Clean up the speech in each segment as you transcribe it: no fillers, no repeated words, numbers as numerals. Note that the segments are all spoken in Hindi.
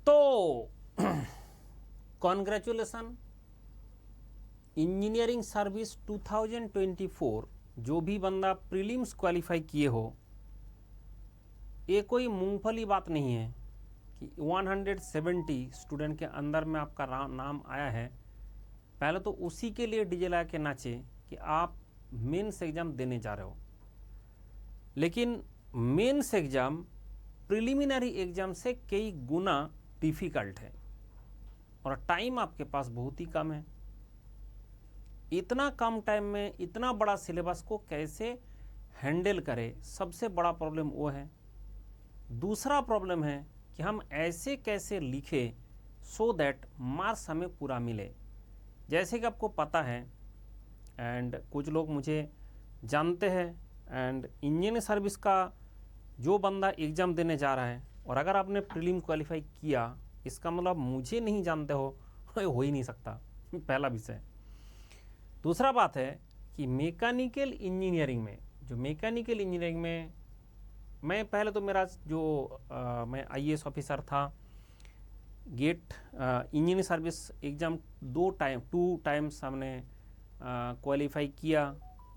तो कॉन्ग्रेचुलेसन, इंजीनियरिंग सर्विस 2024 जो भी बंदा प्रीलिम्स क्वालिफाई किए हो, ये कोई मूंगफली बात नहीं है कि 170 स्टूडेंट के अंदर में आपका नाम आया है। पहले तो उसी के लिए डीजे लगा के नाचे कि आप मेंस एग्ज़ाम देने जा रहे हो, लेकिन मेंस एग्ज़ाम प्रिलिमिनरी एग्ज़ाम से कई गुना डिफ़िकल्ट है और टाइम आपके पास बहुत ही कम है। इतना कम टाइम में इतना बड़ा सिलेबस को कैसे हैंडल करें, सबसे बड़ा प्रॉब्लम वो है। दूसरा प्रॉब्लम है कि हम ऐसे कैसे लिखें सो दैट मार्क्स हमें पूरा मिले। जैसे कि आपको पता है एंड कुछ लोग मुझे जानते हैं, एंड इंजीनियरिंग सर्विस का जो बंदा एग्ज़ाम देने जा रहा है और अगर आपने प्रीलिम क्वालिफाई किया, इसका मतलब मुझे नहीं जानते हो ही नहीं सकता, पहला विषय। दूसरा बात है कि मैकेनिकल इंजीनियरिंग में मैं पहले तो मेरा जो मैं आईएएस ऑफिसर था, GATE engineering service exam 2 times हमने क्वालिफाई किया,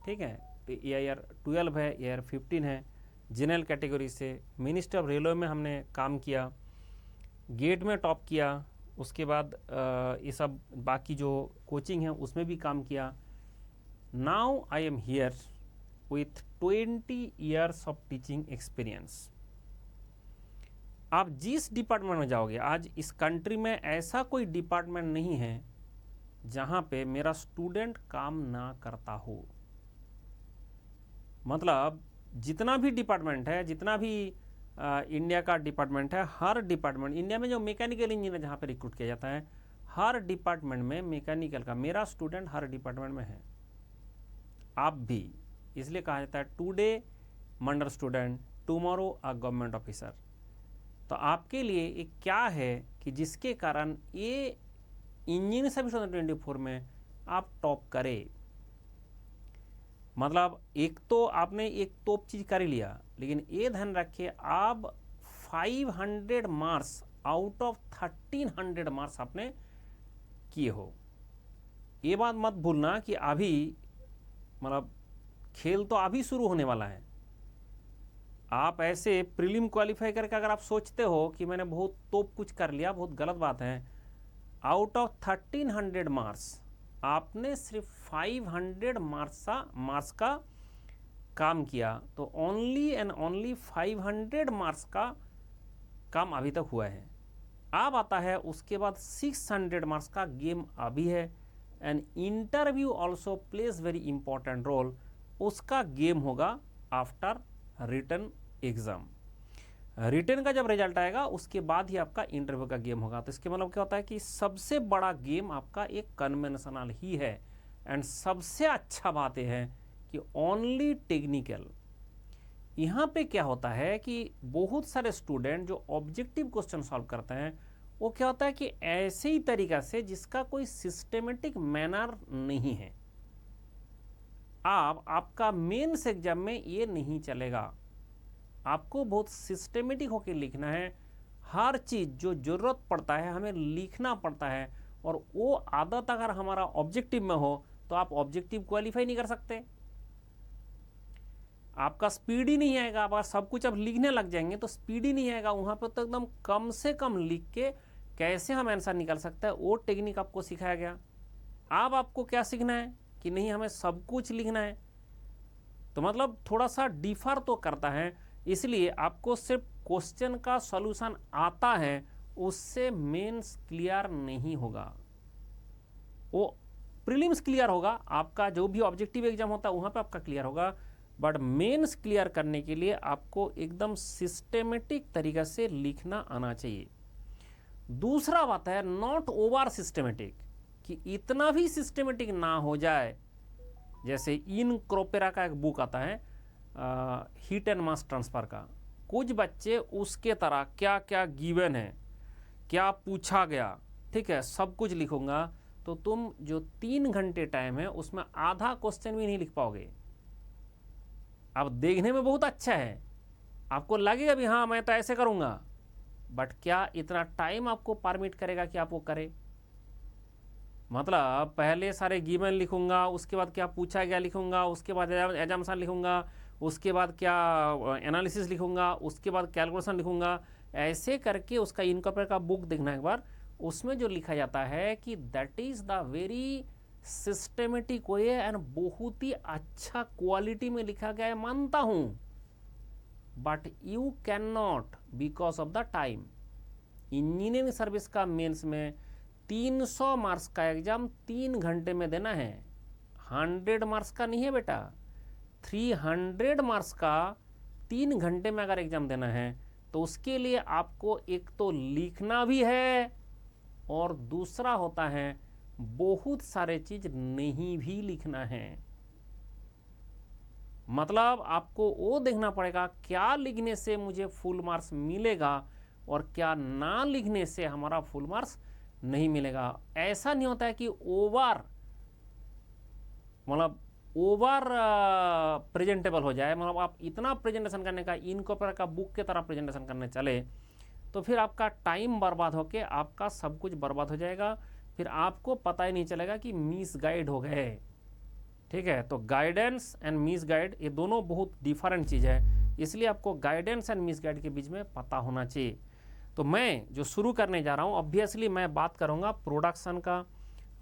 ठीक है। तो AIR 12 है, AIR 15 है, जनरल कैटेगरी से। मिनिस्टर ऑफ रेलवे में हमने काम किया, गेट में टॉप किया, उसके बाद ये सब बाकी जो कोचिंग है उसमें भी काम किया। Now I am here with 20 years of teaching experience. आप जिस डिपार्टमेंट में जाओगे, आज इस कंट्री में ऐसा कोई डिपार्टमेंट नहीं है जहाँ पे मेरा स्टूडेंट काम ना करता हो। मतलब जितना भी डिपार्टमेंट है, जितना भी इंडिया का डिपार्टमेंट है, हर डिपार्टमेंट, इंडिया में जो मैकेनिकल इंजीनियर जहाँ पे रिक्रूट किया जाता है, हर डिपार्टमेंट में मैकेनिकल का मेरा स्टूडेंट हर डिपार्टमेंट में है। आप भी, इसलिए कहा जाता है today Mandal student tomorrow a government officer. तो आपके लिए एक क्या है कि जिसके कारण ये इंजीनियरिंग सर्विस 2024 में आप टॉप करें। मतलब एक तो आपने एक टॉप चीज़ कर ही लिया, लेकिन ये ध्यान रखिए आप 500 मार्क्स आउट ऑफ 1300 मार्क्स आपने किए हो। ये बात मत भूलना कि अभी मतलब खेल तो अभी शुरू होने वाला है। आप ऐसे प्रीलिम क्वालिफाई करके अगर आप सोचते हो कि मैंने बहुत टॉप कुछ कर लिया, बहुत गलत बात है। आउट ऑफ 1300 मार्क्स आपने सिर्फ 500 मार्क्स का काम किया, तो ओनली एंड ओनली 500 मार्क्स का काम अभी तक हुआ है। अब आता है उसके बाद 600 मार्क्स का गेम अभी है, and interview also plays very important role. उसका गेम होगा आफ्टर रिटन एग्जाम। रिटन का जब रिजल्ट आएगा उसके बाद ही आपका इंटरव्यू का गेम होगा। तो इसके मतलब क्या होता है कि सबसे बड़ा गेम आपका एक कन्वेंशनल ही है, एंड सबसे अच्छा बात यह है कि ओनली टेक्निकल। यहाँ पे क्या होता है कि बहुत सारे स्टूडेंट जो ऑब्जेक्टिव क्वेश्चन सॉल्व करते हैं, वो क्या होता है कि ऐसे ही तरीका से जिसका कोई सिस्टेमेटिक मैनर नहीं है। आपका मेंस एग्जाम में ये नहीं चलेगा। आपको बहुत सिस्टेमेटिक होकर लिखना है। हर चीज़ जो ज़रूरत पड़ता है हमें लिखना पड़ता है, और वो आदत अगर हमारा ऑब्जेक्टिव में हो तो आप ऑब्जेक्टिव क्वालिफाई नहीं कर सकते। आपका स्पीड ही नहीं आएगा। आप सब कुछ अब लिखने लग जाएंगे तो स्पीड ही नहीं आएगा। वहाँ पर तो एकदम कम से कम लिख के कैसे हम आंसर निकाल सकते हैं, वो टेक्निक आपको सिखाया गया। अब आपको क्या सीखना है कि नहीं, हमें सब कुछ लिखना है। तो मतलब थोड़ा सा डिफर तो करता है, इसलिए आपको सिर्फ क्वेश्चन का सॉल्यूशन आता है, उससे मेंस क्लियर नहीं होगा। वो प्रीलिम्स क्लियर होगा, आपका जो भी ऑब्जेक्टिव एग्जाम होता है वहाँ पे आपका क्लियर होगा, बट मेंस क्लियर करने के लिए आपको एकदम सिस्टेमेटिक तरीका से लिखना आना चाहिए। दूसरा बात है नॉट ओवर सिस्टेमेटिक, कि इतना भी सिस्टेमेटिक ना हो जाए। जैसे इन क्रोपेरा का एक बुक आता है हीट एंड मास ट्रांसफ़र का, कुछ बच्चे उसके तरह क्या क्या गिवन है, क्या पूछा गया, ठीक है, सब कुछ लिखूंगा, तो तुम जो 3 घंटे टाइम है उसमें आधा क्वेश्चन भी नहीं लिख पाओगे। अब देखने में बहुत अच्छा है, आपको लगेगा भी हाँ मैं तो ऐसे करूँगा, बट क्या इतना टाइम आपको परमिट करेगा कि आप वो करें? मतलब पहले सारे गिवन लिखूंगा, उसके बाद क्या पूछा गया लिखूंगा, उसके बाद एग्जाम्पल लिखूंगा, उसके बाद क्या एनालिसिस लिखूंगा, उसके बाद कैलकुलेशन लिखूंगा, ऐसे करके उसका इनकॉर्पोरेट का बुक देखना एक बार। उसमें जो लिखा जाता है कि that is the very systematic way and बहुत ही अच्छा क्वालिटी में लिखा गया है, मानता हूं, but you can not because of the time. Engineering service का मेंस में 300 मार्क्स का एग्जाम 3 घंटे में देना है, 100 मार्क्स का नहीं है बेटा, 300 मार्क्स का 3 घंटे में अगर एग्जाम देना है तो उसके लिए आपको एक तो लिखना भी है और दूसरा होता है बहुत सारे चीज नहीं भी लिखना है। मतलब आपको वो देखना पड़ेगा क्या लिखने से मुझे फुल मार्क्स मिलेगा और क्या ना लिखने से हमारा फुल मार्क्स नहीं मिलेगा। ऐसा नहीं होता है कि ओवर प्रेजेंटेबल हो जाए, मतलब आप इतना प्रेजेंटेशन करने का इनकॉर्पोरेट का बुक की तरह प्रेजेंटेशन करने चले तो फिर आपका टाइम बर्बाद होके आपका सब कुछ बर्बाद हो जाएगा, फिर आपको पता ही नहीं चलेगा कि मिस गाइड हो गए। ठीक है, तो गाइडेंस एंड मिस गाइड ये दोनों बहुत डिफरेंट चीज़ है, इसलिए आपको गाइडेंस एंड मिस गाइड के बीच में पता होना चाहिए। तो मैं जो शुरू करने जा रहा हूँ, ऑब्वियसली मैं बात करूँगा प्रोडक्शन का,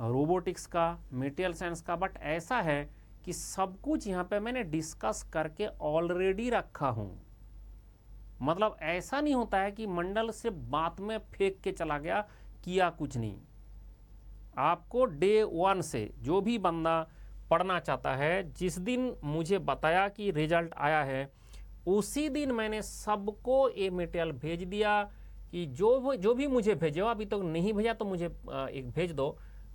रोबोटिक्स का, मटेरियल साइंस का, बट ऐसा है कि सब कुछ यहाँ पे मैंने डिस्कस करके ऑलरेडी रखा हूँ। मतलब ऐसा नहीं होता है कि मंडल से बात में फेंक के चला गया, किया कुछ नहीं। आपको डे 1 से जो भी बंदा पढ़ना चाहता है, जिस दिन मुझे बताया कि रिजल्ट आया है उसी दिन मैंने सबको ये मटेरियल भेज दिया कि जो भी मुझे भेजो, अभी तक नहीं भेजा तो मुझे एक भेज दो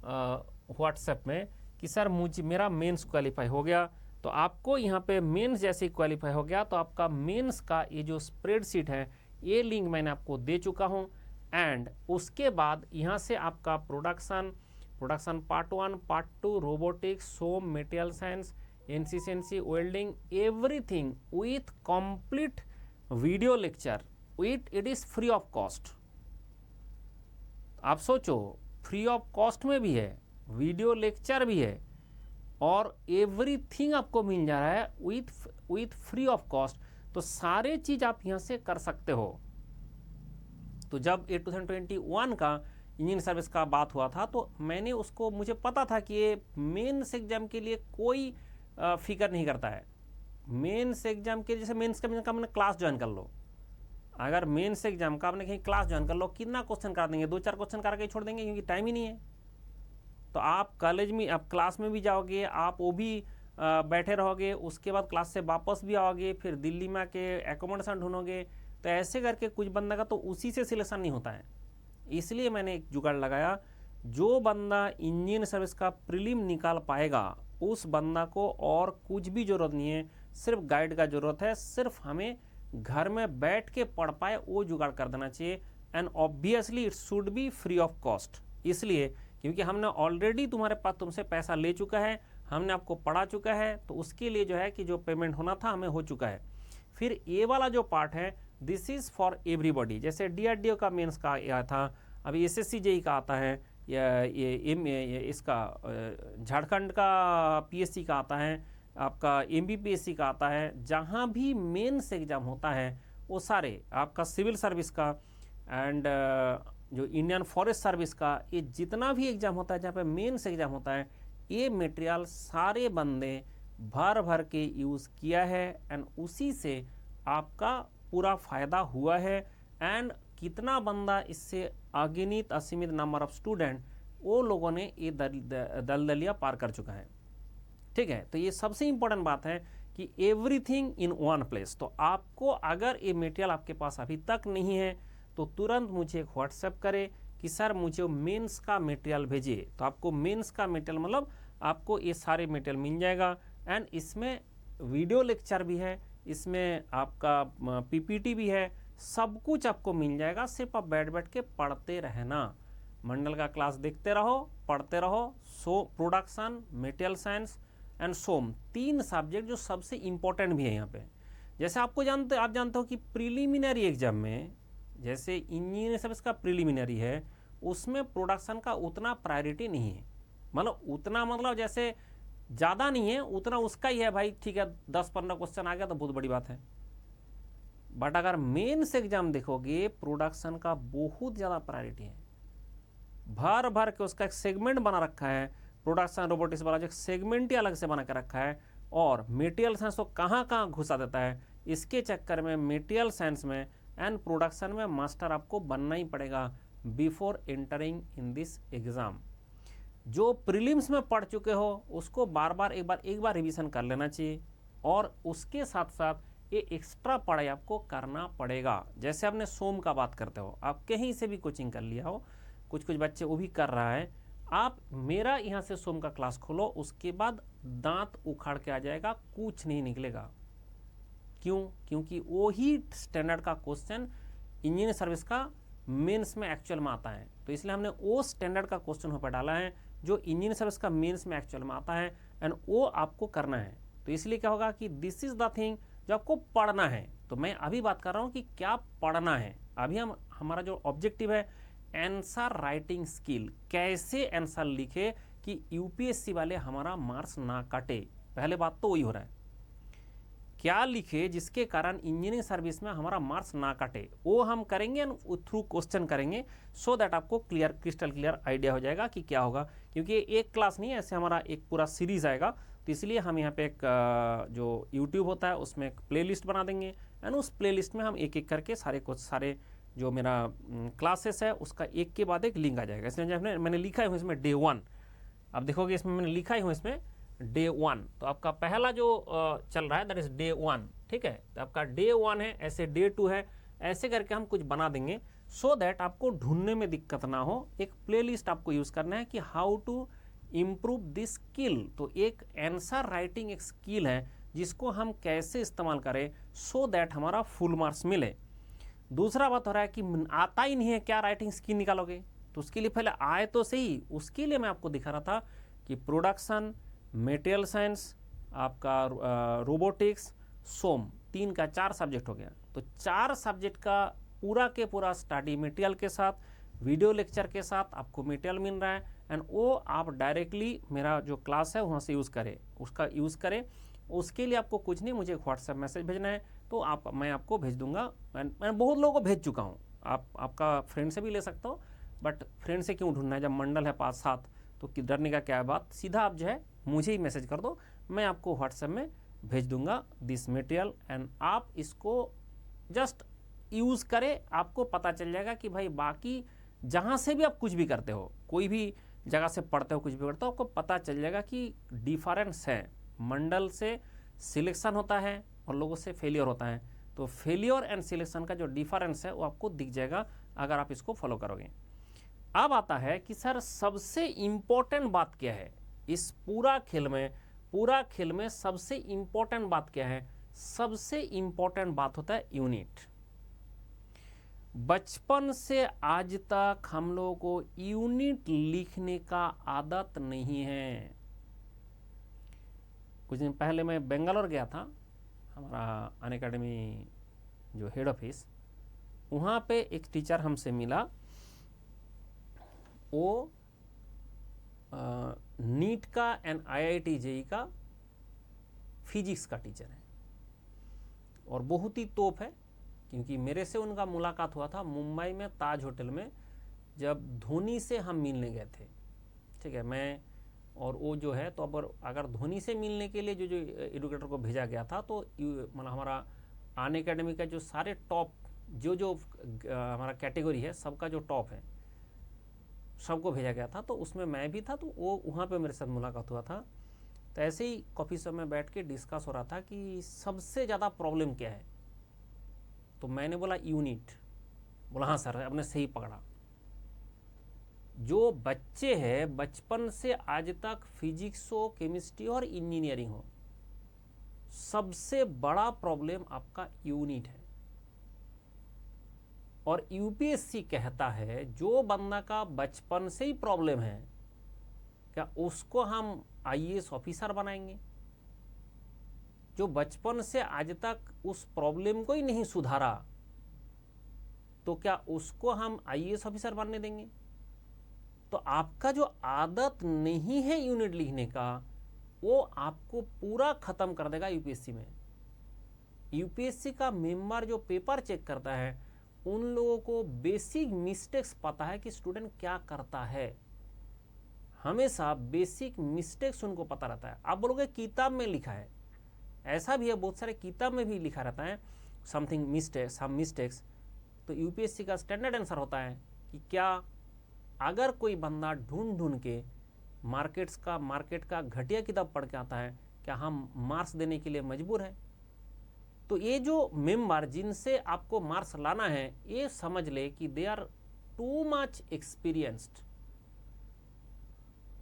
व्हाट्सएप में कि सर मेरा मेंस क्वालिफाई हो गया। तो आपको यहाँ पे मेंस जैसे क्वालिफाई हो गया तो आपका मेंस का ये जो स्प्रेडशीट है ये लिंक मैंने आपको दे चुका हूँ। एंड उसके बाद यहाँ से आपका production part 1, part 2, robotics, SOM, material science, NCC, welding, everything with complete video lecture, it is free of cost. आप सोचो, फ्री ऑफ कॉस्ट में भी है, वीडियो लेक्चर भी है और एवरीथिंग आपको मिल जा रहा है विथ फ्री ऑफ कॉस्ट। तो सारे चीज आप यहां से कर सकते हो। तो जब 2021 का इंजीनियरिंग सर्विस का बात हुआ था तो मैंने उसको, मुझे पता था कि ये मेंस एग्जाम के लिए कोई फिक्र नहीं करता है। मेंस एग्जाम के जैसे मेंस का मैंने क्लास ज्वाइन कर लो, अगर मेंस एग्जाम का आपने कहीं क्लास ज्वाइन कर लो, कितना क्वेश्चन कर देंगे, 2-4 क्वेश्चन करके छोड़ देंगे क्योंकि टाइम ही नहीं है। तो आप कॉलेज में, आप क्लास में भी जाओगे, आप वो भी बैठे रहोगे, उसके बाद क्लास से वापस भी आओगे, फिर दिल्ली में आके एकोमोडेशन ढूंढोगे। तो ऐसे करके कुछ बंदा का तो उसी से सिलेक्शन नहीं होता है। इसलिए मैंने एक जुगाड़ लगाया, जो बंदा इंजीनियरिंग सर्विस का प्रीलिम निकाल पाएगा उस बंदा को और कुछ भी जरूरत नहीं है, सिर्फ गाइड का जरूरत है, सिर्फ हमें घर में बैठ के पढ़ पाए वो जुगाड़ कर देना चाहिए। And obviously it should be free of cost, इसलिए क्योंकि हमने ऑलरेडी तुम्हारे पास तुमसे पैसा ले चुका है, हमने आपको पढ़ा चुका है, तो उसके लिए जो है कि जो पेमेंट होना था हमें हो चुका है। फिर ये वाला जो पार्ट है दिस इज फॉर एवरीबॉडी। जैसे डीआरडीओ का मेंस का आया था, अभी एसएससी जेई का आता है, ये इसका झारखंड का पीएससी का आता है, आपका एमबीपीएससी का आता है। जहाँ भी मेंस एग्जाम होता है वो सारे आपका सिविल सर्विस का एंड जो इंडियन फॉरेस्ट सर्विस का, ये जितना भी एग्जाम होता है जहाँ पे मेंस एग्जाम होता है, ये मटेरियल सारे बंदे भर भर के यूज़ किया है एंड उसी से आपका पूरा फायदा हुआ है। एंड कितना बंदा इससे अगणित असीमित नंबर ऑफ स्टूडेंट वो लोगों ने ये दलदलिया पार कर चुका है। ठीक है, तो ये सबसे इंपॉर्टेंट बात है कि एवरीथिंग इन वन प्लेस। तो आपको अगर ये मटेरियल आपके पास अभी तक नहीं है तो तुरंत मुझे एक व्हाट्सएप करें कि सर मुझे मेंस का मटेरियल भेजिए। तो आपको मेंस का मटेरियल मतलब आपको ये सारे मटेरियल मिल जाएगा। एंड इसमें वीडियो लेक्चर भी है, इसमें आपका पीपीटी भी है, सब कुछ आपको मिल जाएगा। सिर्फ आप बैठ बैठ के पढ़ते रहना, मंडल का क्लास देखते रहो, पढ़ते रहो। So production, material science and SOM, 3 subject जो सबसे इंपॉर्टेंट भी है यहाँ पे। जैसे आप जानते हो कि प्रीलिमिनरी एग्जाम में जैसे इंजीनियरिंग सर्विस का प्रिलिमिनरी है, उसमें प्रोडक्शन का उतना प्रायोरिटी नहीं है, मतलब उतना, मतलब जैसे ज़्यादा नहीं है, उतना उसका ही है भाई, ठीक है 10-15 क्वेश्चन आ गया तो बहुत बड़ी बात है। बट अगर मेंस एग्जाम देखोगे, प्रोडक्शन का बहुत ज़्यादा प्रायोरिटी है, भर भर के उसका एक सेगमेंट बना रखा है, प्रोडक्शन रोबोटिक्स वाला जो सेगमेंट ही अलग से बना के रखा है, और मटेरियल साइंस को कहाँ कहाँ घुसा देता है। इसके चक्कर में मटेरियल साइंस में एंड प्रोडक्शन में मास्टर आपको बनना ही पड़ेगा before entering in this exam. जो प्रीलिम्स में पढ़ चुके हो उसको बार बार एक बार रिवीजन कर लेना चाहिए, और उसके साथ साथ ये एक्स्ट्रा पढ़ाई आपको करना पड़ेगा। जैसे आपने सोम का बात करते हो, आप कहीं से भी कोचिंग कर लिया हो, कुछ बच्चे वो भी कर रहा है, आप मेरा यहाँ से सोम का क्लास खोलो, उसके बाद दांत उखाड़ के आ जाएगा, कुछ नहीं निकलेगा। क्यों? क्योंकि वो ही स्टैंडर्ड का क्वेश्चन इंजीनियरिंग सर्विस का मेंस में एक्चुअल में आता है, तो इसलिए हमने वो स्टैंडर्ड का क्वेश्चन वहाँ पर डाला है जो इंजीनियरिंग सर्विस का मेंस में एक्चुअल में आता है, एंड वो आपको करना है। तो इसलिए क्या होगा कि दिस इज द थिंग जो आपको पढ़ना है। तो मैं अभी बात कर रहा हूँ कि क्या पढ़ना है। अभी हमारा जो ऑब्जेक्टिव है आंसर राइटिंग स्किल, कैसे आंसर लिखे कि यूपीएससी वाले हमारा मार्क्स ना काटे। पहले बात तो वही हो रहा है, क्या लिखे जिसके कारण इंजीनियरिंग सर्विस में हमारा मार्क्स ना काटे, वो हम करेंगे थ्रू क्वेश्चन करेंगे, सो दैट आपको क्रिस्टल क्लियर आइडिया हो जाएगा कि क्या होगा। क्योंकि एक क्लास नहीं है, ऐसे हमारा एक पूरा सीरीज आएगा, तो इसलिए हम यहाँ पे एक जो यूट्यूब होता है उसमें एक प्लेलिस्ट बना देंगे, एंड उस प्लेलिस्ट में हम एक एक करके सारे जो मेरा क्लासेस है उसका एक के बाद एक लिंक आ जाएगा। इसलिए मैंने लिखा है इसमें डे 1, अब देखोगे इसमें मैंने लिखा ही हूँ इसमें डे 1, तो आपका पहला जो चल रहा है दैट इज डे 1, ठीक है। तो आपका डे 1 है, ऐसे डे 2 है, ऐसे करके हम कुछ बना देंगे, सो दैट आपको ढूंढने में दिक्कत ना हो। एक प्लेलिस्ट आपको यूज करना है कि how to improve this skill. तो एक आंसर राइटिंग एक स्किल है जिसको हम कैसे इस्तेमाल करें सो दैट हमारा फुल मार्क्स मिले। दूसरा बात हो रहा है कि आता ही नहीं है, क्या राइटिंग स्किल निकालोगे? तो उसके लिए पहले आए तो सही, उसके लिए मैं आपको दिखा रहा था कि प्रोडक्शन, मटेरियल साइंस, आपका रोबोटिक्स, सोम, 3 का 4 सब्जेक्ट हो गया। तो 4 सब्जेक्ट का पूरा के पूरा स्टडी मटेरियल के साथ, वीडियो लेक्चर के साथ आपको मटेरियल मिल रहा है, एंड वो आप डायरेक्टली मेरा जो क्लास है वहाँ से यूज़ करें, उसका यूज़ करें। उसके लिए आपको कुछ नहीं, मुझे व्हाट्सएप मैसेज भेजना है, तो मैं आपको भेज दूंगा। मैं बहुत लोगों को भेज चुका हूँ, आपका फ्रेंड से भी ले सकता हो, बट फ्रेंड से क्यों ढूंढना है जब मंडल है 5-7, तो डरने का क्या है बात। सीधा आप जो है मुझे ही मैसेज कर दो, मैं आपको व्हाट्सएप में भेज दूंगा दिस मटेरियल, एंड आप इसको जस्ट यूज़ करें। आपको पता चल जाएगा कि भाई बाकी जहाँ से भी आप कुछ भी करते हो, कोई भी जगह से पढ़ते हो, कुछ भी करते हो, आपको पता चल जाएगा कि डिफरेंस है। मंडल से सिलेक्शन होता है और लोगों से फेलियर होता है, तो फेलियर एंड सिलेक्शन का जो डिफरेंस है वो आपको दिख जाएगा अगर आप इसको फॉलो करोगे। अब आता है कि सर सबसे इम्पोर्टेंट बात क्या है इस पूरा खेल में सबसे इम्पोर्टेंट बात क्या है? सबसे इम्पोर्टेंट बात होता है यूनिट। बचपन से आज तक हम लोगों को यूनिट लिखने का आदत नहीं है। कुछ दिन पहले मैं बेंगलोर गया था, हमारा अनअकैडमी जो हेड ऑफिस, वहाँ पे एक टीचर हमसे मिला, वो नीट का एंड IIT JEE का फिजिक्स का टीचर है, और बहुत ही तोप है। क्योंकि मेरे से उनका मुलाकात हुआ था मुंबई में ताज होटल में, जब धोनी से हम मिलने गए थे, ठीक है। मैं और वो जो है, तो अगर धोनी से मिलने के लिए जो एडुकेटर को भेजा गया था, तो मतलब हमारा अनअकैडमी का जो सारे टॉप जो हमारा कैटेगरी है सबका जो टॉप है सबको भेजा गया था, तो उसमें मैं भी था। तो वो वहाँ पे मेरे साथ मुलाकात हुआ था। तो ऐसे ही कॉफ़ी शॉप में बैठ के डिस्कस हो रहा था कि सबसे ज़्यादा प्रॉब्लम क्या है। तो मैंने बोला यूनिट। बोला हाँ सर, आपने सही पकड़ा। जो बच्चे हैं बचपन से आज तक फिजिक्स हो, केमिस्ट्री और इंजीनियरिंग हो, सबसे बड़ा प्रॉब्लम आपका यूनिट है। और यूपीएससी कहता है जो बंदा का बचपन से ही प्रॉब्लम है, क्या उसको हम IAS ऑफिसर बनाएंगे? जो बचपन से आज तक उस प्रॉब्लम को ही नहीं सुधारा, तो क्या उसको हम आईएएस ऑफिसर बनने देंगे? तो आपका जो आदत नहीं है यूनिट लिखने का, वो आपको पूरा खत्म कर देगा यूपीएससी में। यूपीएससी का मेंबर जो पेपर चेक करता है, उन लोगों को बेसिक मिस्टेक्स पता है कि स्टूडेंट क्या करता है। हमेशा बेसिक मिस्टेक्स उनको पता रहता है। आप बोलोगे किताब में लिखा है, ऐसा भी है, बहुत सारे किताब में भी लिखा रहता है समथिंग मिस्टेक, सम मिस्टेक्स। तो यूपीएससी का स्टैंडर्ड आंसर होता है कि क्या अगर कोई बंदा ढूंढ ढूंढ के मार्केट का घटिया किताब पढ़ के आता है, क्या हम मार्क्स देने के लिए मजबूर हैं? तो ये जो मेंबर जिनसे आपको मार्क्स लाना है, ये समझ ले कि they are too much experienced.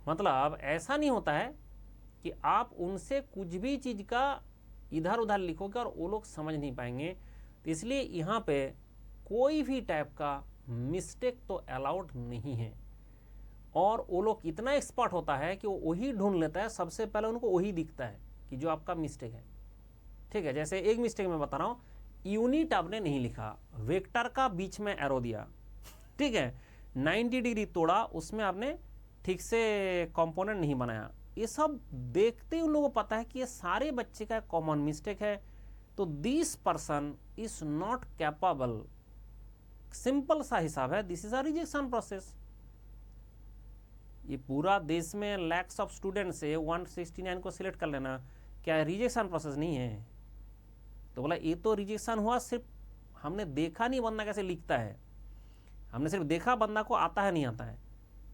मतलब ऐसा नहीं होता है कि आप उनसे कुछ भी चीज का इधर उधर लिखोगे और वो लोग समझ नहीं पाएंगे। तो इसलिए यहाँ पे कोई भी टाइप का मिस्टेक तो अलाउड नहीं है। और वो लोग इतना एक्सपर्ट होता है कि वो वही ढूंढ लेता है, सबसे पहले उनको वही दिखता है कि जो आपका मिस्टेक है। ठीक है, जैसे एक मिस्टेक मैं बता रहा हूँ, यूनिट आपने नहीं लिखा, वेक्टर का बीच में एरो दिया, ठीक है, 90 डिग्री तोड़ा, उसमें आपने ठीक से कंपोनेंट नहीं बनाया। ये सब देखते ही उन लोगों को पता है कि ये सारे बच्चे का कॉमन मिस्टेक है। तो this person is not capable. Simple सा हिसाब है, this is a rejection process. ये पूरा देश में लैक्स ऑफ स्टूडेंट से 169 को सिलेक्ट कर लेना क्या रिजेक्शन प्रोसेस नहीं है? तो बोला ये तो रिजेक्शन हुआ, सिर्फ हमने देखा नहीं बंदा कैसे लिखता है, हमने सिर्फ देखा बंदा को आता है नहीं आता है।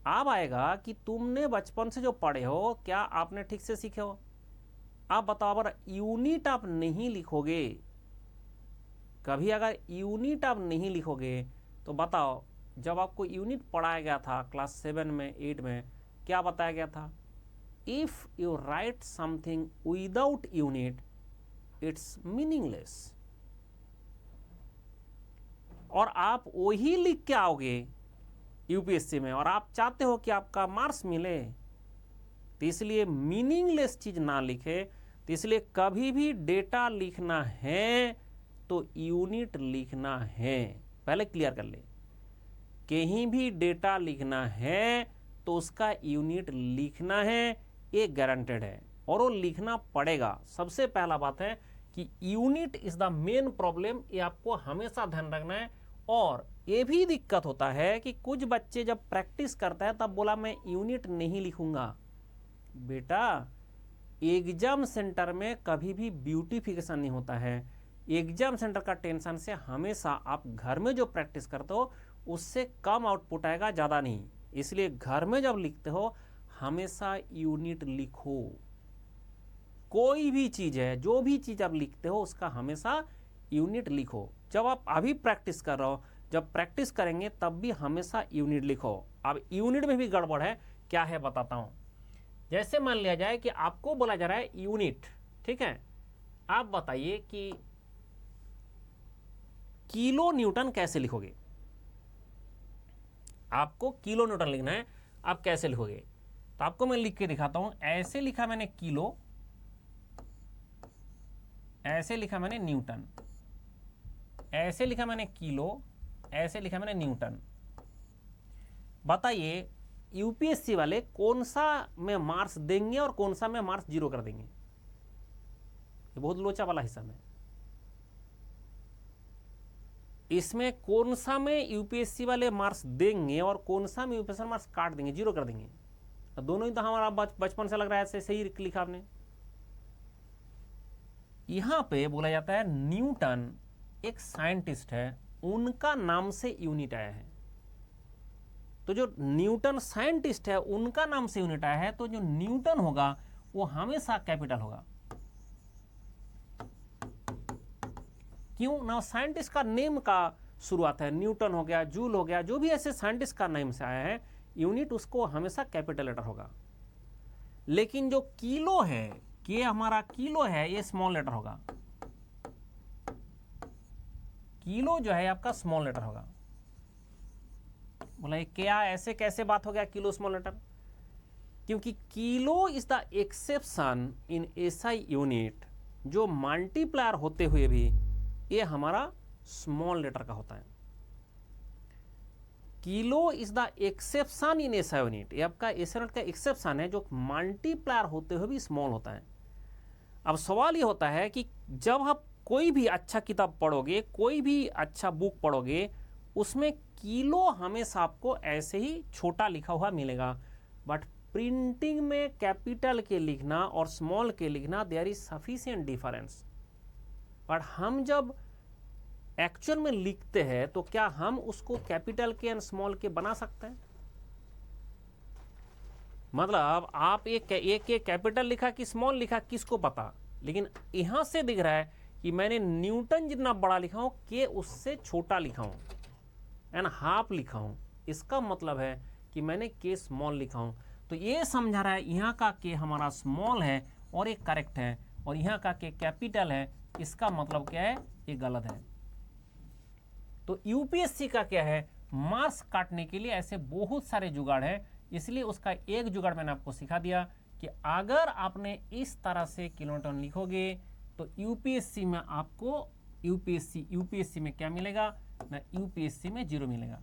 अब आएगा कि तुमने बचपन से जो पढ़े हो, क्या आपने ठीक से सीखे हो? आप बताओ, अगर यूनिट आप नहीं लिखोगे, कभी अगर यूनिट आप नहीं लिखोगे, तो बताओ जब आपको यूनिट पढ़ाया गया था क्लास 7 में 8 में, क्या बताया गया था? If you right something without unit it's meaningless. और आप वही लिख के आओगे यूपीएससी में और आप चाहते हो कि आपका मार्क्स मिले, तो इसलिए मीनिंगलेस चीज ना लिखे। तो इसलिए कभी भी डेटा लिखना है तो यूनिट लिखना है, पहले क्लियर कर ले। कहीं भी डेटा लिखना है तो उसका यूनिट लिखना है, ये गारंटेड है और वो लिखना पड़ेगा। सबसे पहला बात है कि unit is the main problem, ये आपको हमेशा ध्यान रखना है। और ये भी दिक्कत होता है कि कुछ बच्चे जब प्रैक्टिस करता है तब बोला मैं यूनिट नहीं लिखूंगा। बेटा, एग्जाम सेंटर में कभी भी ब्यूटिफिकेशन नहीं होता है। एग्जाम सेंटर का टेंशन से हमेशा आप घर में जो प्रैक्टिस करते हो उससे कम आउटपुट आएगा, ज़्यादा नहीं। इसलिए घर में जब लिखते हो हमेशा यूनिट लिखो। कोई भी चीज़ है, जो भी चीज़ आप लिखते हो उसका हमेशा यूनिट लिखो। जब आप अभी प्रैक्टिस कर रहे हो, जब प्रैक्टिस करेंगे तब भी हमेशा यूनिट लिखो। अब यूनिट में भी गड़बड़ है, क्या है बताता हूँ। जैसे मान लिया जाए कि आपको बोला जा रहा है यूनिट, ठीक है, आप बताइए कि किलो न्यूटन कैसे लिखोगे? आपको किलो न्यूटन लिखना है, आप कैसे लिखोगे? तो आपको मैं लिख के दिखाता हूं। ऐसे लिखा मैंने किलो, ऐसे लिखा मैंने न्यूटन, ऐसे लिखा मैंने किलो, ऐसे लिखा मैंने न्यूटन। बताइए यूपीएससी वाले कौन सा में मार्क्स देंगे और कौन सा में मार्क्स 0 कर देंगे? ये बहुत लोचा वाला हिस्सा है। इसमें कौन सा में यूपीएससी वाले मार्क्स देंगे और कौन सा में यूपीएससी मार्क्स काट देंगे, 0 कर देंगे? तो दोनों ही तो हमारा बचपन से लग रहा है ऐसे सही लिखा आपने। यहां पे बोला जाता है न्यूटन एक साइंटिस्ट है, उनका नाम से यूनिट आया है। तो जो न्यूटन साइंटिस्ट है उनका नाम से यूनिट आया है, तो जो न्यूटन होगा वो हमेशा कैपिटल होगा। क्यों ना? साइंटिस्ट का नेम का शुरुआत है, न्यूटन हो गया, जूल हो गया, जो भी ऐसे साइंटिस्ट का नेम से आया है, यूनिट उसको हमेशा कैपिटल लेटर होगा। लेकिन जो किलो है, कि हमारा किलो है, ये स्मॉल लेटर होगा। किलो जो है आपका स्मॉल लेटर होगा। बोला क्या ऐसे कैसे बात हो गया किलो स्मॉल लेटर? क्योंकि kilo is the exception in SI unit, जो मल्टीप्लायर होते हुए भी ये हमारा स्मॉल लेटर का होता है। Kilo is the exception in SI unit, ये आपका एसआई यूनिट का एक्सेप्शन है जो मल्टीप्लायर होते हुए भी स्मॉल होता है। अब सवाल ये होता है कि जब आप कोई भी अच्छा किताब पढ़ोगे, कोई भी अच्छा बुक पढ़ोगे, उसमें किलो हमेशा आपको ऐसे ही छोटा लिखा हुआ मिलेगा, बट प्रिंटिंग में कैपिटल के लिखना और स्मॉल के लिखना there is sufficient difference. But हम जब एक्चुअल में लिखते हैं तो क्या हम उसको कैपिटल के एंड स्मॉल के बना सकते हैं? मतलब आप एक कैपिटल लिखा कि स्मॉल लिखा किसको पता, लेकिन यहां से दिख रहा है कि मैंने न्यूटन जितना बड़ा लिखा हूं के उससे छोटा लिखा हूं एंड हाफ लिखा हूं, इसका मतलब है कि मैंने के स्मॉल लिखा हूं। तो ये समझा रहा है यहाँ का के हमारा स्मॉल है और ये करेक्ट है, और यहाँ का के कैपिटल है, इसका मतलब क्या है, ये गलत है। तो यूपीएससी का क्या है, मार्क्स काटने के लिए ऐसे बहुत सारे जुगाड़ है, इसलिए उसका एक जुगाड़ मैंने आपको सिखा दिया कि अगर आपने इस तरह से किलोन्यूटन लिखोगे तो यूपीएससी में आपको यूपीएससी में क्या मिलेगा ना, यूपीएससी में 0 मिलेगा।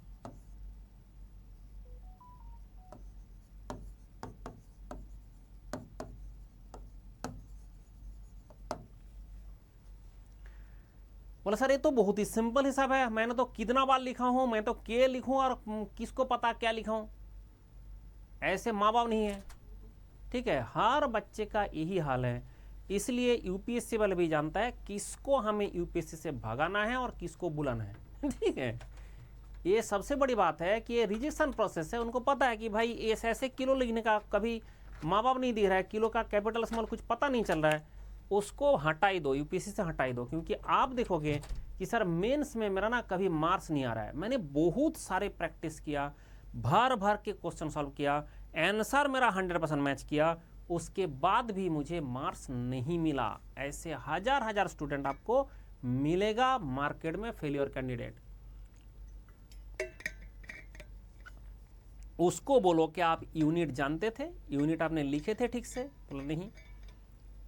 बोला सर ये तो बहुत ही सिंपल हिसाब है, मैंने तो कितना बार लिखा हूं, मैं तो के लिखूं और किसको पता क्या लिखा हूं, ऐसे माँ बाप नहीं है। ठीक है, हर बच्चे का यही हाल है, इसलिए यूपीएससी वाले भी जानता है किसको हमें यूपीएससी से भगाना है और किसको बुलाना है। ठीक है, ये सबसे बड़ी बात है कि ये रिजेक्शन प्रोसेस है, उनको पता है कि भाई ऐसे किलो लिखने का कभी माँ बाप नहीं दिख रहा है, किलो का कैपिटल स्मॉल कुछ पता नहीं चल रहा है, उसको हटाई दो, यूपीएससी से हटाई दो। क्योंकि आप देखोगे कि सर मेंस में मेरा ना कभी मार्क्स नहीं आ रहा है, मैंने बहुत सारे प्रैक्टिस किया, भर भर के क्वेश्चन सॉल्व किया, आंसर मेरा 100% मैच किया, उसके बाद भी मुझे मार्क्स नहीं मिला। ऐसे हजार स्टूडेंट आपको मिलेगा मार्केट में, फेलियर कैंडिडेट। उसको बोलो कि आप यूनिट जानते थे, यूनिट आपने लिखे थे ठीक से? बोलो नहीं,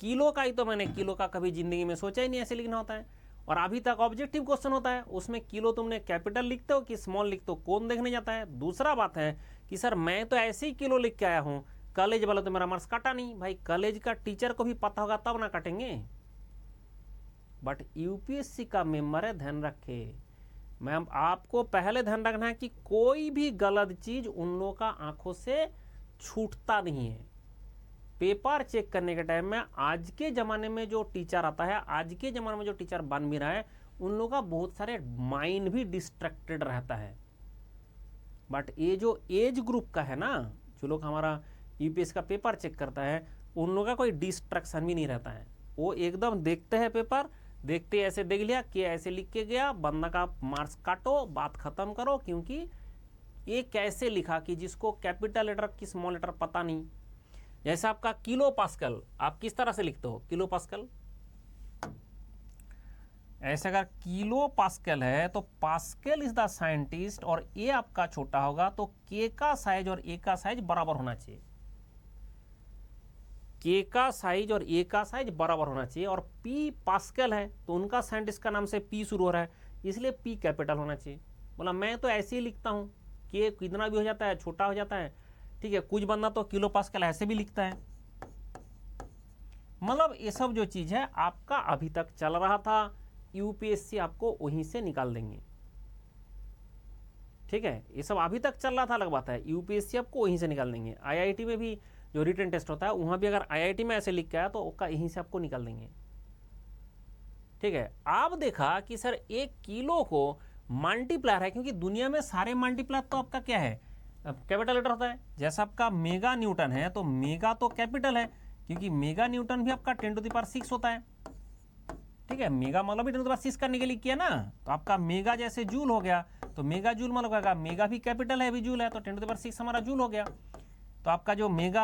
किलो का ही तो मैंने किलो का कभी जिंदगी में सोचा ही नहीं ऐसे लिखना होता है, और अभी तक ऑब्जेक्टिव क्वेश्चन होता है उसमें किलो तुमने कैपिटल लिखते हो कि स्मॉल लिखते हो, कौन देखने जाता है? दूसरा बात है कि सर मैं तो ऐसे ही किलो लिख के आया हूं, कॉलेज वाला तो मेरा मार्क्स काटा नहीं। भाई कॉलेज का टीचर को भी पता होगा तब ना काटेंगे, बट यूपीएससी का मेंबर है, ध्यान रखे। मैम आपको पहले ध्यान रखना है कि कोई भी गलत चीज उन लोगों का आंखों से छूटता नहीं है। पेपर चेक करने के टाइम में आज के ज़माने में जो टीचर आता है, आज के ज़माने में जो टीचर बन भी रहा है, उन लोगों का बहुत सारे माइंड भी डिस्ट्रैक्टेड रहता है। बट ये जो एज ग्रुप का है ना, जो लोग हमारा यूपीएससी का पेपर चेक करता है, उन लोगों का कोई डिस्ट्रैक्शन भी नहीं रहता है। वो एकदम देखते हैं पेपर, देखते ऐसे देख लिया कि ऐसे लिख के गया, बंदा का मार्क्स काटो, बात खत्म करो। क्योंकि ये कैसे लिखा कि जिसको कैपिटल लेटर की स्मॉल लेटर पता नहीं। जैसे आपका किलो पास्कल, आप किस तरह से लिखते हो किलो पास्कल? ऐसे अगर किलो पास्कल है तो पास्कल इज द साइंटिस्ट, और ए आपका छोटा होगा तो के का साइज और ए का साइज बराबर होना चाहिए। के का साइज और ए का साइज बराबर होना चाहिए। और पी पास्कल है तो उनका साइंटिस्ट का नाम से पी शुरू हो रहा है, इसलिए पी कैपिटल होना चाहिए। बोला मैं तो ऐसे ही लिखता हूँ, के कितना भी हो जाता है, छोटा हो जाता है। ठीक है, कुछ बंदा तो किलो पास्कल ऐसे भी लिखता है। मतलब ये सब जो चीज है आपका अभी तक चल रहा था, यूपीएससी आपको वहीं से निकाल देंगे। ठीक है, ये सब अभी तक चल रहा था, अलग बात है, यूपीएससी आपको वहीं से निकाल देंगे। आईआईटी में भी जो रिटन टेस्ट होता है, वहां भी अगर आईआईटी में ऐसे लिख के आया तो उसका यहीं से आपको निकाल देंगे। ठीक है, आप देखा कि सर एक किलो को मल्टीप्लायर है, क्योंकि दुनिया में सारे मल्टीप्लायर तो आपका क्या है, कैपिटल लेटर होता है। जैसा आपका मेगा न्यूटन है तो मेगा तो कैपिटल है, क्योंकि मेगा न्यूटन भी आपका 10⁻6 होता है। ठीक है, मेगा मतलब भी 10⁻6 करने के लिए किया ना, तो आपका मेगा जैसे जूल हो गया, तो मेगा जूल मतलब मेगा भी कैपिटल है, भी जूल है, तो 10⁻6 हमारा जूल हो गया। तो आपका जो मेगा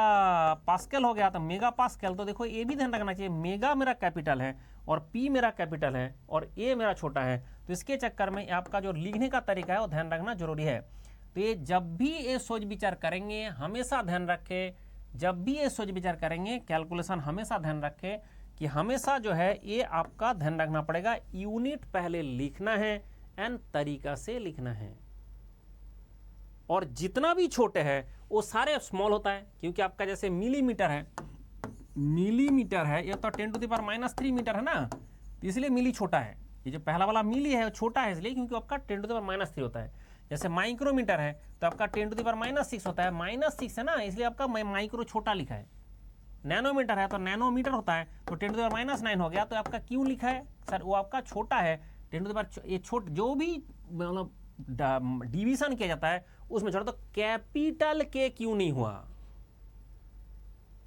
पास्कल हो गया, तो मेगा पास्कल, तो देखो ये भी ध्यान रखना चाहिए, मेगा मेरा कैपिटल है और पी मेरा कैपिटल है और ए मेरा छोटा है। तो इसके चक्कर में आपका जो लिखने का तरीका है वो ध्यान रखना जरूरी है। तो ये जब भी ये सोच विचार करेंगे हमेशा ध्यान रखें, जब भी ये सोच विचार करेंगे कैलकुलेशन हमेशा ध्यान रखें कि हमेशा जो है ये आपका ध्यान रखना पड़ेगा, यूनिट पहले लिखना है एंड तरीका से लिखना है। और जितना भी छोटे है वो सारे स्मॉल होता है, क्योंकि आपका जैसे मिलीमीटर है, ये तो 10⁻³ मीटर है ना, तो इसलिए मिली छोटा है। ये जो पहला वाला मिली है वो छोटा है इसलिए क्योंकि आपका 10⁻³ होता है। जैसे माइक्रोमीटर है तो आपका 10⁻⁶ होता है, -6 है ना, इसलिए आपका माइक्रो छोटा लिखा है। नैनोमीटर है तो नैनोमीटर होता है, तो 10⁻⁹ हो गया, तो आपका क्यों लिखा है सर, वो आपका छोटा है। 10 ये जो भी मतलब डिवीजन किया जाता है उसमें छोटा, तो कैपिटल के क्यों नहीं हुआ,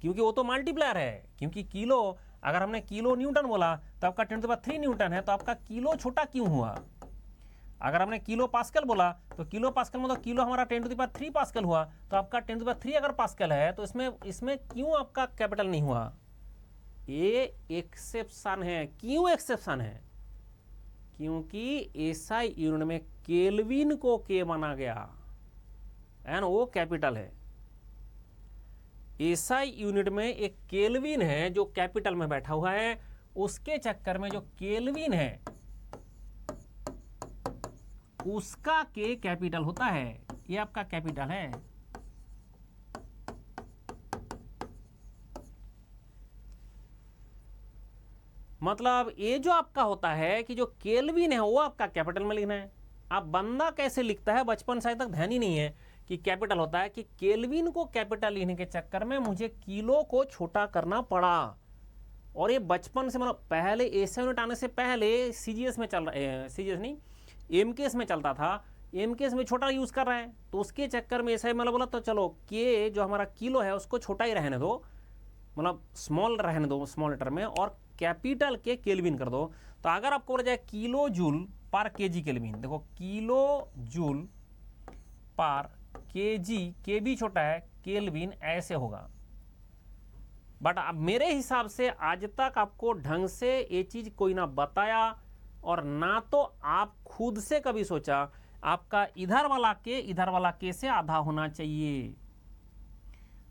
क्योंकि वो तो मल्टीप्लायर है। क्योंकि किलो, अगर हमने किलो न्यूटन बोला तो आपका 10⁻³ न्यूटन है, तो आपका किलो छोटा क्यों हुआ। अगर हमने किलो पास्कल बोला तो किलो पास्कल में तो किलो हमारा 10⁻³ पास्कल हुआ, तो आपका 10⁻³ अगर पास्कल है तो इसमें क्यों आपका कैपिटल नहीं हुआ। ये एक्सेप्शन है। क्यों एक्सेप्शन है, क्योंकि एसआई यूनिट में केल्विन को के माना गया एंड वो कैपिटल है। एसआई यूनिट में एक केल्विन है जो कैपिटल में बैठा हुआ है, उसके चक्कर में जो केल्विन है उसका के कैपिटल होता है, ये आपका कैपिटल है। मतलब ये जो आपका होता है कि जो केल्विन है वो आपका कैपिटल में लिखना है। अब बंदा कैसे लिखता है बचपन से आज तक ध्यान ही नहीं है कि कैपिटल होता है, कि केल्विन को कैपिटल लिखने के चक्कर में मुझे किलो को छोटा करना पड़ा। और ये बचपन से, मतलब पहले एसआई यूनिट आने से पहले सीजीएस में चल रहा, सीजीएस नहीं एमकेएस में चलता था, एमकेएस में छोटा यूज कर रहे हैं, तो उसके चक्कर में एसआई मतलब बोला तो चलो के जो हमारा किलो है उसको छोटा ही रहने दो, मतलब स्मॉल रहने दो स्मॉल लेटर में, और कैपिटल के केल्विन कर दो। तो अगर आपको बोला जाए किलो जूल पर केजी केल्विन, देखो किलो जूल पर केजी, के भी छोटा है, केल्विन ऐसे होगा। बट अब मेरे हिसाब से आज तक आपको ढंग से ये चीज कोई ना बताया और ना तो आप खुद से कभी सोचा। आपका इधर वाला के से आधा होना चाहिए।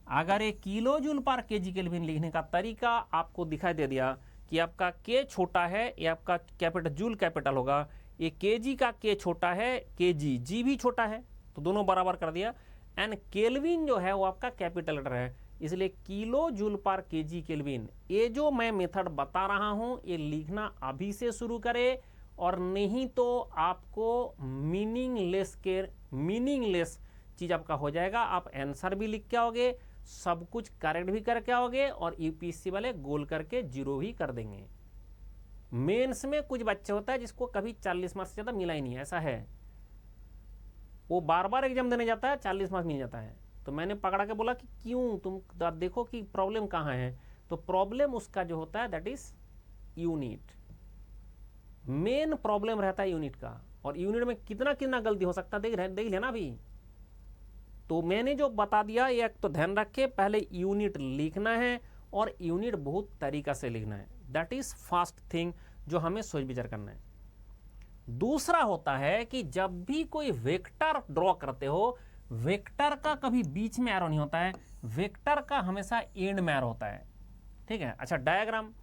अगर ये किलो जूल पर केजी केल्विन लिखने का तरीका आपको दिखाई दे दिया कि आपका के छोटा है, ये आपका कैपिटल जूल कैपिटल होगा, ये केजी का के छोटा है, केजी जी भी छोटा है, तो दोनों बराबर कर दिया, एंड केल्विन जो है वो आपका कैपिटल लेटर है, इसलिए किलो जूल पर केजी केल्विन। ये जो मैं मेथड बता रहा हूं ये लिखना अभी से शुरू करें, और नहीं तो आपको मीनिंगलेस चीज आपका हो जाएगा। आप आंसर भी लिख के आओगे, सब कुछ करेक्ट भी करके आओगे, और यूपीएससी वाले गोल करके 0 भी कर देंगे। मेंस में कुछ बच्चे होता है जिसको कभी 40 मार्क्स से ज्यादा मिला ही नहीं है, ऐसा है, वो बार बार एग्जाम देने जाता है 40 मार्क्स मिल जाता है। तो मैंने पकड़ा के बोला कि क्यों, तुम देखो कि प्रॉब्लम कहाँ है। तो प्रॉब्लम उसका जो होता है that is unit, main problem रहता है यूनिट का। और यूनिट में कितना कितना गलती हो सकता है देख लेना भी। तो मैंने जो बता दिया ये तो ध्यान रखे, पहले यूनिट लिखना है और यूनिट बहुत तरीका से लिखना है, दैट इज फर्स्ट थिंग जो हमें सोच विचार करना है। दूसरा होता है कि जब भी कोई वेक्टर ड्रॉ करते हो, वेक्टर का कभी बीच में एरो नहीं होता है, वेक्टर का हमेशा एंड में एरो होता है, ठीक है। अच्छा डायग्राम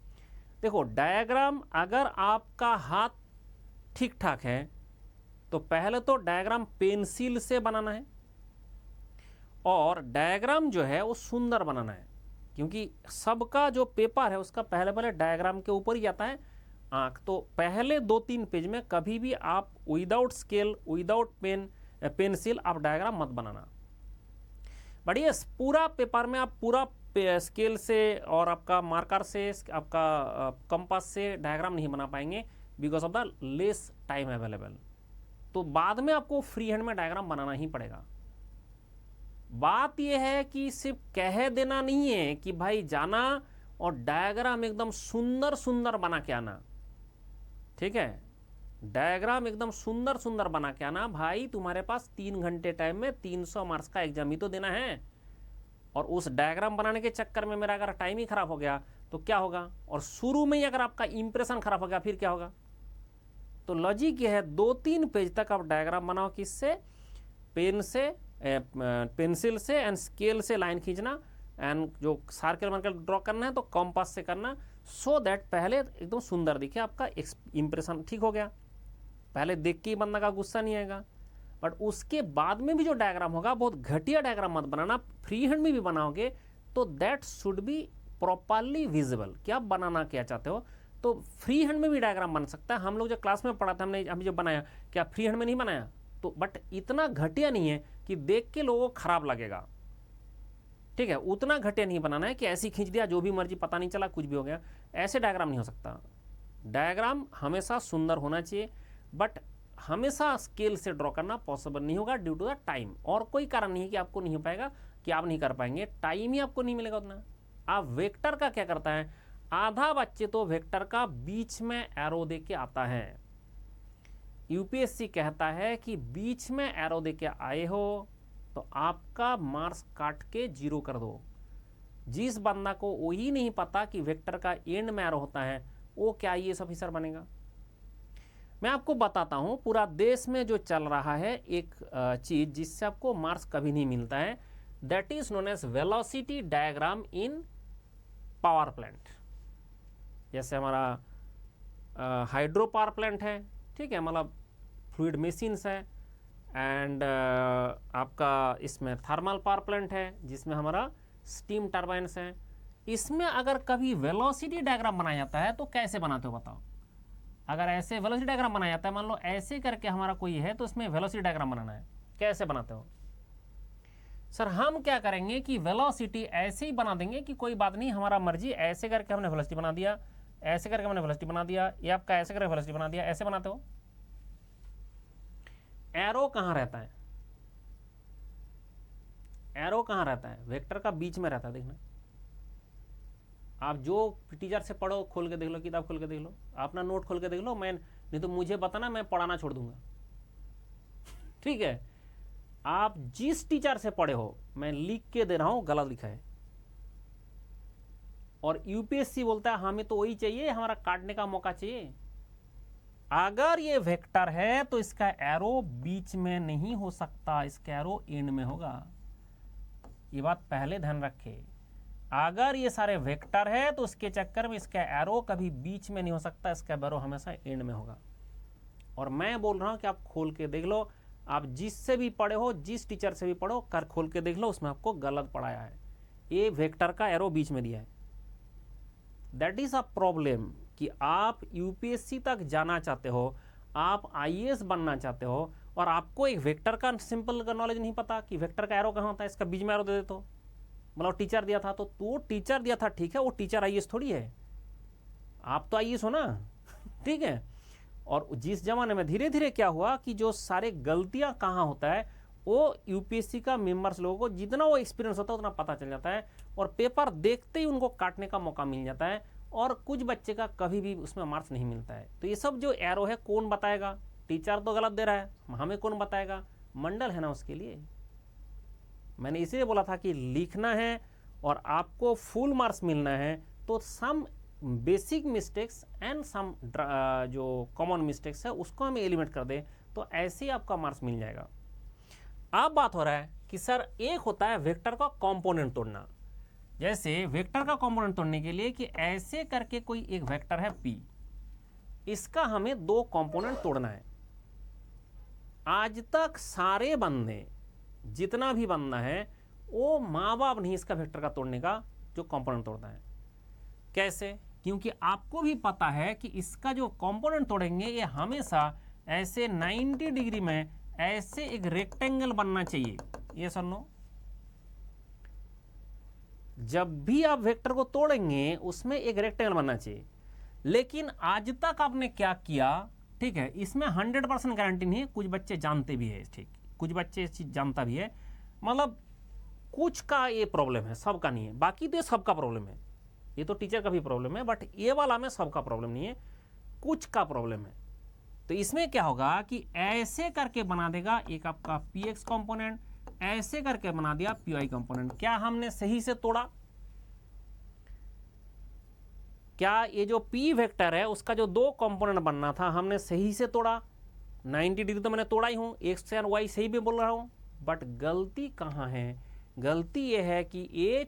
देखो, डायग्राम अगर आपका हाथ ठीक ठाक है तो पहले तो डायग्राम पेंसिल से बनाना है, और डायग्राम जो है वो सुंदर बनाना है, क्योंकि सबका जो पेपर है उसका पहले डायग्राम के ऊपर ही जाता है आंख। तो पहले 2-3 पेज में कभी भी आप विदाउट स्केल, विदाउट पेंसिल आप डायग्राम मत बनाना। बट ये पूरा पेपर में आप पूरा स्केल से और आपका मार्कर से, आपका कंपास से डायग्राम नहीं बना पाएंगे, because of the less time available. तो बाद में आपको फ्री हैंड में डायग्राम बनाना ही पड़ेगा। बात यह है कि सिर्फ कह देना नहीं है कि भाई जाना और डायग्राम एकदम सुंदर सुंदर बना के आना, ठीक है। डायग्राम एकदम सुंदर सुंदर बना के आना। भाई तुम्हारे पास 3 घंटे टाइम में 300 मार्क्स का एग्जाम ही तो देना है, और उस डायग्राम बनाने के चक्कर में मेरा अगर टाइम ही खराब हो गया तो क्या होगा, और शुरू में ही अगर आपका इंप्रेशन खराब हो गया फिर क्या होगा। तो लॉजिक ये है 2-3 पेज तक आप डायग्राम बनाओ, किससे, पेंसिल से एंड स्केल से लाइन खींचना, एंड जो सर्कल बनकर ड्रॉ करना है तो कंपास से करना, सो दैट पहले एकदम सुंदर दिखे, आपका इंप्रेशन ठीक हो गया, पहले देख के ही बंदा का गुस्सा नहीं आएगा। बट उसके बाद में भी जो डायग्राम होगा बहुत घटिया डायग्राम मत बनाना, फ्री हैंड में भी बनाओगे तो that should be properly visible कि आप बनाना क्या चाहते हो। तो फ्री हैंड में भी डायग्राम बन सकता है। हम लोग जो क्लास में पढ़ा था, हमने जो बनाया, क्या फ्री हैंड में नहीं बनाया? तो बट इतना घटिया नहीं है कि देख के लोगों को खराब लगेगा, ठीक है? उतना घटिया नहीं बनाना है कि ऐसे ही खींच दिया, जो भी मर्जी, पता नहीं चला, कुछ भी हो गया। ऐसे डायग्राम नहीं हो सकता। डायग्राम हमेशा सुंदर होना चाहिए, बट हमेशा स्केल से ड्रॉ करना पॉसिबल नहीं होगा ड्यू टू द टाइम। और कोई कारण नहीं है कि आपको नहीं हो पाएगा, कि आप नहीं कर पाएंगे, टाइम ही आपको नहीं मिलेगा उतना। आप वेक्टर का क्या करता है, आधा बच्चे तो वेक्टर का बीच में एरो दे के आता है। यूपीएससी कहता है कि बीच में एरो दे के आए हो तो आपका मार्क्स काट के 0 कर दो। जिस बंदा को वही नहीं पता कि वेक्टर का एंड में एरो होता है, वो क्या IAS ऑफिसर बनेगा? मैं आपको बताता हूं, पूरा देश में जो चल रहा है एक चीज जिससे आपको मार्क्स कभी नहीं मिलता है, that is known as velocity diagram in power plant. जैसे हमारा हाइड्रो पावर प्लांट है, ठीक है, मतलब फ्लूइड मशीन्स है, एंड आपका इसमें थर्मल पावर प्लांट है जिसमें हमारा स्टीम टर्बाइन्स हैं। इसमें अगर कभी वेलोसिटी डायग्राम बनाया जाता है तो कैसे बनाते हो बताओ? अगर ऐसे वेलोसिटी डायग्राम बनाया जाता है, मान लो ऐसे करके हमारा कोई है, तो इसमें वेलोसिटी डायग्राम बनाना है, कैसे बनाते हो? सर हम क्या करेंगे कि वेलोसिटी ऐसे ही बना देंगे कि कोई बात नहीं, हमारा मर्जी, ऐसे करके हमने वेलोसिटी बना दिया, ऐसे करके हमने वेलोसिटी बना दिया, ये आपका ऐसे करके वेलोसिटी बना दिया, ऐसे बनाते हो। एरो कहां रहता है? एरो कहां रहता है? वेक्टर का बीच में रहता है। देखना, आप जो टीचर से पढ़ो, खोल के देख लो, किताब खोल के देख लो, अपना नोट खोल के देख लो, मैं नहीं तो मुझे बताना, मैं पढ़ाना छोड़ दूंगा, ठीक है? आप जिस टीचर से पढ़े हो, मैं लिख के दे रहा हूं, गलत लिखा है। और यूपीएससी बोलता है हमें तो वही चाहिए, हमारा काटने का मौका चाहिए। अगर ये वेक्टर है तो इसका एरो बीच में नहीं हो सकता, इसका एरो एंड में होगा। ये बात पहले ध्यान रखे। अगर ये सारे वेक्टर है तो उसके चक्कर में इसका एरो कभी बीच में नहीं हो सकता, इसका एरो हमेशा एंड में होगा। और मैं बोल रहा हूं कि आप खोल के देख लो, आप जिससे भी पढ़े हो, जिस टीचर से भी पढ़ो, कर खोल के देख लो, उसमें आपको गलत पढ़ाया है। ये वेक्टर का एरो बीच में दिया है। दैट इज अ प्रॉब्लम कि आप यूपीएससी तक जाना चाहते हो, आप IAS बनना चाहते हो, और आपको एक वेक्टर का सिंपल का नॉलेज नहीं पता कि वेक्टर का एरो कहाँ होता है, इसका बीच में एरो दे देते हो। मतलब टीचर दिया था तो वो टीचर दिया था, ठीक है, वो टीचर IAS थोड़ी है, आप तो IAS हो ना, ठीक है। और जिस जमाने में धीरे धीरे क्या हुआ कि जो सारे गलतियां कहाँ होता है, वो यूपीएससी का मेंबर्स लोगों को जितना वो एक्सपीरियंस होता है उतना पता चल जाता है, और पेपर देखते ही उनको काटने का मौका मिल जाता है, और कुछ बच्चे का कभी भी उसमें मार्क्स नहीं मिलता है। तो ये सब जो एरो है कौन बताएगा? टीचर तो गलत दे रहा है, हमें कौन बताएगा? मंडल है ना उसके लिए। मैंने इसीलिए बोला था कि लिखना है और आपको फुल मार्क्स मिलना है, तो some basic mistakes and some जो कॉमन मिस्टेक्स है उसको हमें एलिमिनेट कर दे, तो ऐसे ही आपका मार्क्स मिल जाएगा। अब बात हो रहा है कि सर एक होता है वेक्टर का कंपोनेंट तोड़ना। जैसे वेक्टर का कंपोनेंट तोड़ने के लिए कि ऐसे करके कोई एक वेक्टर है P, इसका हमें 2 कंपोनेंट तोड़ना है। आज तक सारे बंदे, जितना भी बंदा है, वो माँ बाप नहीं इसका वेक्टर का तोड़ने का जो कंपोनेंट तोड़ता है। कैसे? क्योंकि आपको भी पता है कि इसका जो कंपोनेंट तोड़ेंगे ये हमेशा ऐसे 90 डिग्री में ऐसे एक रेक्टेंगल बनना चाहिए। ये सुनो, जब भी आप वेक्टर को तोड़ेंगे उसमें एक रेक्टेंगल बनना चाहिए। लेकिन आज तक आपने क्या किया, ठीक है, इसमें 100% गारंटी नहीं है, कुछ बच्चे जानते भी है, ठीक, कुछ बच्चे इस चीज जानता भी है, मतलब कुछ का ये प्रॉब्लम है, सबका नहीं है, बाकी तो सबका प्रॉब्लम है। ये तो टीचर का भी प्रॉब्लम है, बट ये वाला में सबका प्रॉब्लम नहीं है, कुछ का प्रॉब्लम है। तो इसमें क्या होगा कि ऐसे करके बना देगा एक आपका Px कंपोनेंट, ऐसे करके बना दिया Py कंपोनेंट। क्या हमने सही से तोड़ा? क्या ये जो P वेक्टर है उसका जो 2 कंपोनेंट बनना था हमने सही से तोड़ा? 90 डिग्री तो मैंने तोड़ा ही हूं, एक्स और वाई सही भी बोल रहा हूं, बट गलती कहां है? गलती ये है कि ये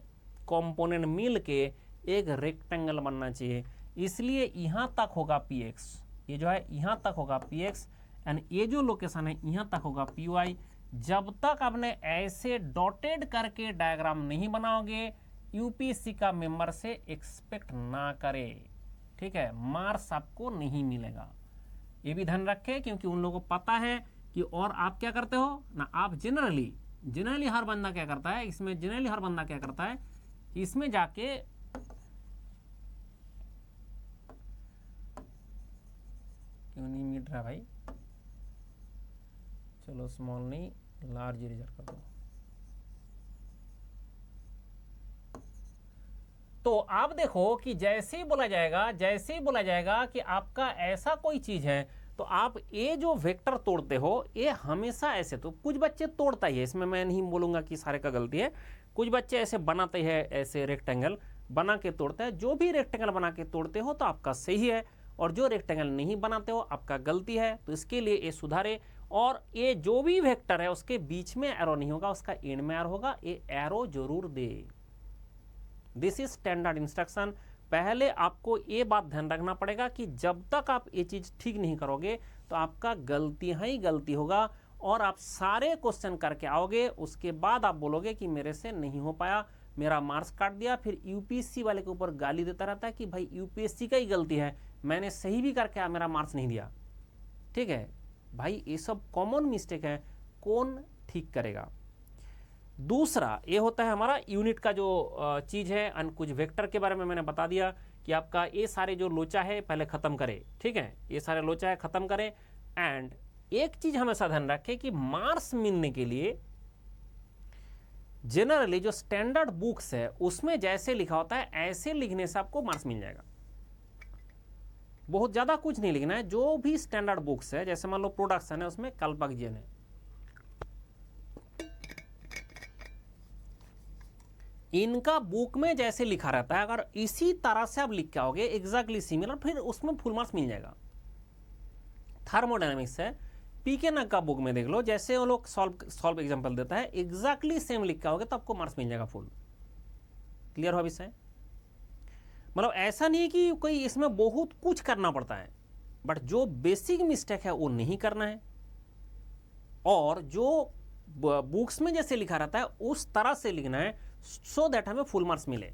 कंपोनेंट मिल के एक रेक्टेंगल बनना चाहिए, इसलिए यहां तक होगा Px, ये जो है यहां तक होगा Px, एंड ये जो लोकेशन है यहाँ तक होगा पी वाई। जब तक आपने ऐसे डॉटेड करके डायग्राम नहीं बनाओगे यूपीएससी का मेंबर से एक्सपेक्ट ना करे, ठीक है, मार्क्स आपको नहीं मिलेगा। ये भी ध्यान रखें क्योंकि उन लोगों को पता है कि, और आप क्या करते हो ना, आप जनरली हर बंदा क्या करता है इसमें, जनरली हर बंदा क्या करता है इसमें जाके क्यों नहीं मिट रहा भाई, चलो स्मॉल नहीं लार्ज इरेजर कर दो। तो आप देखो कि जैसे ही बोला जाएगा कि आपका ऐसा कोई चीज है तो आप ये जो वेक्टर तोड़ते हो ये हमेशा ऐसे, तो कुछ बच्चे तोड़ता ही है, इसमें मैं नहीं बोलूंगा कि सारे का गलती है, कुछ बच्चे ऐसे बनाते हैं, ऐसे रेक्टेंगल बना के तोड़ते हैं। जो भी रेक्टेंगल बना के तोड़ते हो तो आपका सही है, और जो रेक्टेंगल नहीं बनाते हो आपका गलती है। तो इसके लिए ये सुधारे, और ये जो भी वेक्टर है उसके बीच में एरो नहीं होगा, उसका एंड में एरो होगा, ये एरो जरूर दे। This is standard instruction. पहले आपको ये बात ध्यान रखना पड़ेगा कि जब तक आप ये चीज ठीक नहीं करोगे तो आपका गलतियां ही गलती होगा, और आप सारे क्वेश्चन करके आओगे, उसके बाद आप बोलोगे कि मेरे से नहीं हो पाया, मेरा मार्क्स काट दिया। फिर यूपीएससी वाले के ऊपर गाली देता रहता है कि भाई यूपीएससी का ही गलती है, मैंने सही भी करके मेरा मार्क्स नहीं दिया। ठीक है भाई, ये सब कॉमन मिस्टेक है, कौन ठीक करेगा। दूसरा ये होता है हमारा यूनिट का जो चीज है, और कुछ वेक्टर के बारे में मैंने बता दिया कि आपका ये सारे जो लोचा है पहले खत्म करे, ठीक है, ये सारे लोचा है खत्म करे। एंड एक चीज हमेशा ध्यान रखें कि मार्क्स मिलने के लिए जनरली जो स्टैंडर्ड बुक्स है उसमें जैसे लिखा होता है ऐसे लिखने से आपको मार्क्स मिल जाएगा। बहुत ज्यादा कुछ नहीं लिखना है, जो भी स्टैंडर्ड बुक्स है, जैसे मान लो प्रोडक्शन है उसमें कल्पक जैन है, इनका बुक में जैसे लिखा रहता है अगर इसी तरह से आप लिख के आओगे एग्जैक्टली सिमिलर, फिर उसमें फुल मार्क्स मिल जाएगा। थर्मोडायनेमिक्स है, पीके नग का बुक में देख लो, जैसे वो लोग सॉल्व एग्जांपल देता है एग्जैक्टली सेम लिख के आओगे तो आपको मार्क्स मिल जाएगा फुल। क्लियर हो विषय? मतलब ऐसा नहीं है कि कोई इसमें बहुत कुछ करना पड़ता है, बट जो बेसिक मिस्टेक है वो नहीं करना है, और जो बुक्स में जैसे लिखा रहता है उस तरह से लिखना है, सो दैट हमें फुल मार्क्स मिले।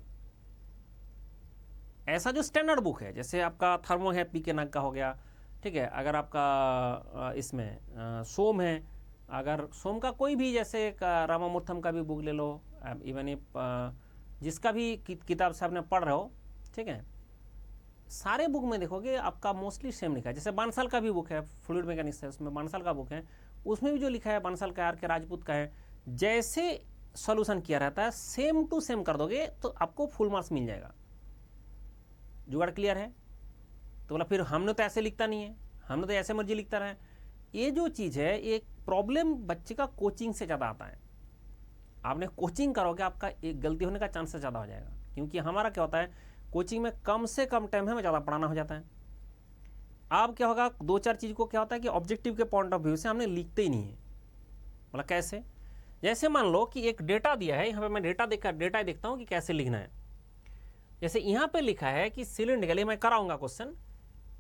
ऐसा जो स्टैंडर्ड बुक है, जैसे आपका थर्मो है पीके नग का हो गया, ठीक है, अगर आपका इसमें सोम है, अगर सोम का कोई भी जैसे रामामूर्थम का भी बुक ले लो, इवन जिसका भी किताब से आपने पढ़ रहे हो, ठीक है, सारे बुक में देखोगे आपका मोस्टली सेम लिखा है। जैसे बांसल का भी बुक है, फ्लूइड मैकेनिक्स है, उसमें बांसल का बुक है, उसमें भी जो लिखा है बांसल का, आर के राजपूत का है, जैसे सॉल्यूशन किया रहता है सेम टू सेम कर दोगे तो आपको फुल मार्क्स मिल जाएगा। जुगाड़ क्लियर है? तो बोला फिर हमने तो ऐसे लिखता नहीं है, हमने तो ऐसे मर्जी लिखता रहे। ये जो चीज़ है एक प्रॉब्लम बच्चे का कोचिंग से ज़्यादा आता है। आपने कोचिंग करोगे आपका एक गलती होने का चांस ज़्यादा हो जाएगा, क्योंकि हमारा क्या होता है कोचिंग में कम से कम टाइम में ज़्यादा पढ़ाना हो जाता है। अब क्या होगा, दो चार चीज़ को क्या होता है कि ऑब्जेक्टिव के पॉइंट ऑफ व्यू से हमने लिखते ही नहीं है। बोला कैसे? जैसे मान लो कि एक डेटा दिया है, यहाँ पे मैं डेटा देखता हूँ कि कैसे लिखना है। जैसे यहाँ पे लिखा है कि सिलिंड्रिकल, मैं कराऊंगा क्वेश्चन,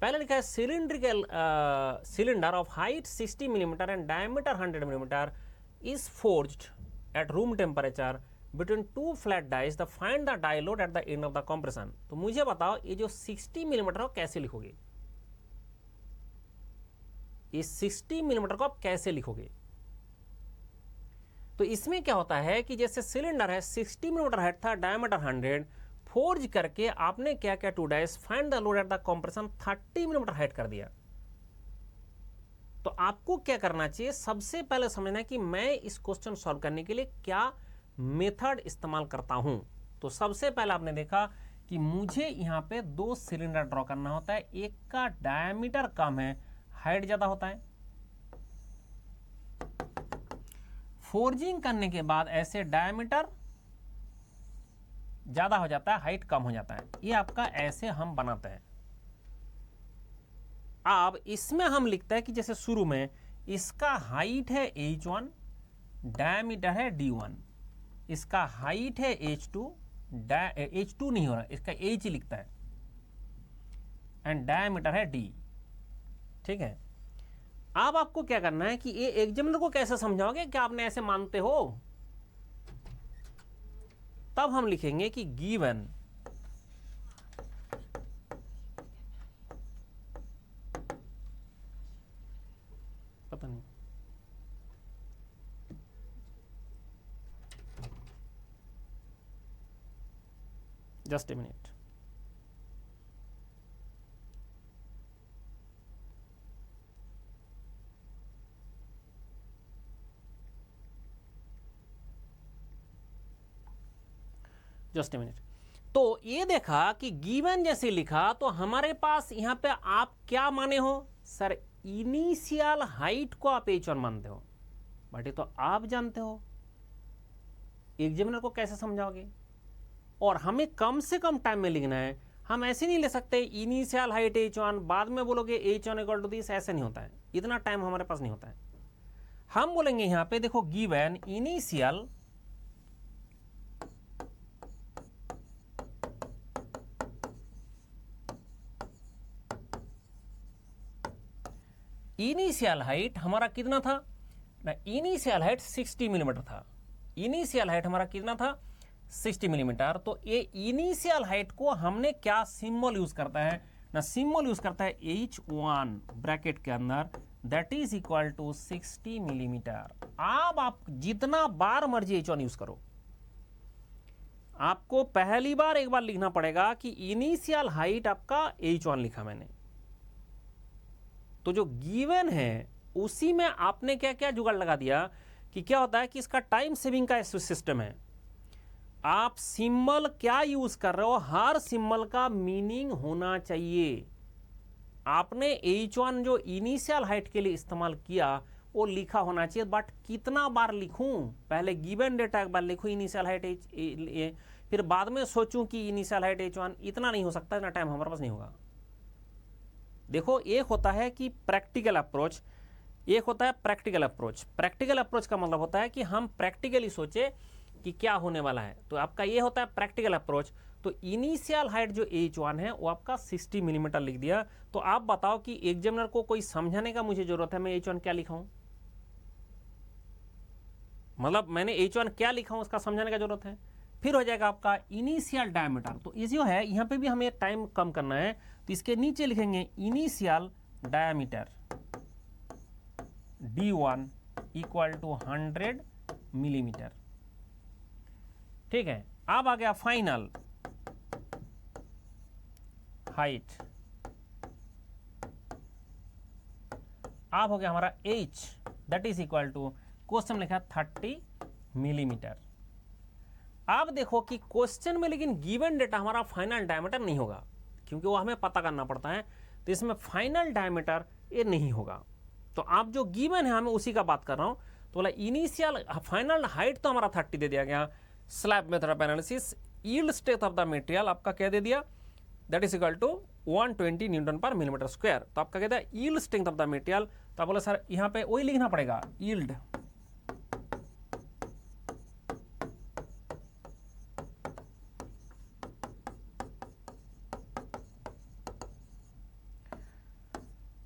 पहले लिखा है cylindrical cylinder of height 60 millimetre and diameter 100 millimetre is forged at room temperature between two flat dies, the find the die load at the end of the compression. तो मुझे बताओ ये जो 60 मिलीमीटर को कैसे लिखोगे, ये 60 मिलीमीटर को आप कैसे लिखोगे? तो इसमें क्या होता है कि जैसे सिलेंडर है 60 मिलीमीटर हाइट था, डायमीटर 100, फोर्ज करके आपने क्या क्या two dies find the load at the compression 30 millimetre height कर दिया। तो आपको क्या करना चाहिए, सबसे पहले समझना है कि मैं इस क्वेश्चन सॉल्व करने के लिए क्या मेथड इस्तेमाल करता हूं। तो सबसे पहले आपने देखा कि मुझे यहां पे दो सिलेंडर ड्रॉ करना होता है, एक का डायमीटर कम है, हाइट ज्यादा होता है। फोर्जिंग करने के बाद ऐसे डायमीटर ज्यादा हो जाता है, हाइट कम हो जाता है। ये आपका ऐसे हम बनाते हैं। अब इसमें हम लिखते हैं कि जैसे शुरू में इसका हाइट है h1, डायमीटर है d1, इसका हाइट है h2, h2 नहीं हो रहा, इसका h लिखता है, एंड डायमीटर है d। ठीक है, अब आपको क्या करना है कि ये एग्जामिनर को कैसे समझाओगे कि आपने ऐसे मानते हो, तब हम लिखेंगे कि गिवन पता नहीं, just a minute. Just a minute. तो ये देखा कि गिवन जैसे लिखा तो हमारे पास यहां पे आप क्या माने हो सर, इनिशियल हाइट को आप h1 मानते हो, बट ये तो आप जानते हो, एग्जामिनर को कैसे समझाओगे? और हमें कम से कम टाइम में लिखना है, हम ऐसे नहीं ले सकते इनिशियल हाइट h1 बाद में बोलोगे h1 इक्वल टू दिस, ऐसे नहीं होता है, इतना टाइम हमारे पास नहीं होता है। हम बोलेंगे यहां पे देखो गिवन इनिशियल इनिशियल हाइट हमारा कितना था ना, इनिशियल हाइट 60 मिलीमीटर था, इनिशियल हाइट हमारा कितना था 60 मिलीमीटर। तो ये इनिशियल हाइट को हमने क्या सिंबल यूज करता है ना, सिंबल यूज करता है h1 ब्रैकेट के अंदर, that is equal to 60 millimetre. अब आप जितना बार मर्जी h1 यूज करो, आपको पहली बार एक बार लिखना पड़ेगा कि इनिशियल हाइट आपका h1 लिखा मैंने, तो जो गिवन है उसी में आपने क्या क्या जुगाड़ लगा दिया कि क्या होता है कि इसका टाइम सेविंग का सिस्टम है। आप सिंबल क्या यूज कर रहे हो, हर सिंबल का मीनिंग होना चाहिए। आपने h1 जो इनिशियल हाइट के लिए इस्तेमाल किया वो लिखा होना चाहिए, बट कितना बार लिखूं, पहले गिवन डेटा एक बार लिखूं इनिशियल हाइट फिर बाद में सोचूं कि इनिशियल हाइट h1, इतना नहीं हो सकता, इतना टाइम हमारे पास नहीं होगा। देखो एक होता है कि प्रैक्टिकल अप्रोच, एक होता है प्रैक्टिकल अप्रोच। प्रैक्टिकल अप्रोच का मतलब होता है कि हम प्रैक्टिकली सोचे कि क्या होने वाला है, तो आपका ये होता है प्रैक्टिकल अप्रोच। तो इनिशियल हाइट जो h1 है वो आपका 60 मिलीमीटर लिख दिया। तो आप बताओ कि एग्जामिनर को कोई समझाने का मुझे जरूरत है, मैं h1 क्या लिखा हूं, मतलब मैंने h1 क्या लिखा हूं उसका समझाने का जरूरत है। फिर हो जाएगा आपका इनिशियल डायमीटर, तो ये जो है यहाँ पे भी हमें टाइम कम करना है, तो इसके नीचे लिखेंगे initial diameter d1 equal to 100 millimetre. ठीक है, अब आ गया फाइनल हाइट, अब हो गया हमारा h, that is equal to question में लिखा 30 मिलीमीटर। अब देखो कि क्वेश्चन में लेकिन गिवन डेटा हमारा फाइनल डायमीटर नहीं होगा, क्योंकि वो हमें पता करना पड़ता है, तो इसमें फाइनल डायमीटर ये नहीं होगा। तो आप जो गिवन है हमें उसी का बात कर रहा हूं। तो बोला इनिशियल फाइनल हाइट तो हमारा 30 दे दिया गया, slab method of analysis yield strength of the material आपका क्या दे दिया, that is equal to 120 newton per millimetre square. तो आपका कहता है yield strength of the material, तो आप बोले सर यहाँ पे वही लिखना पड़ेगा यील्ड,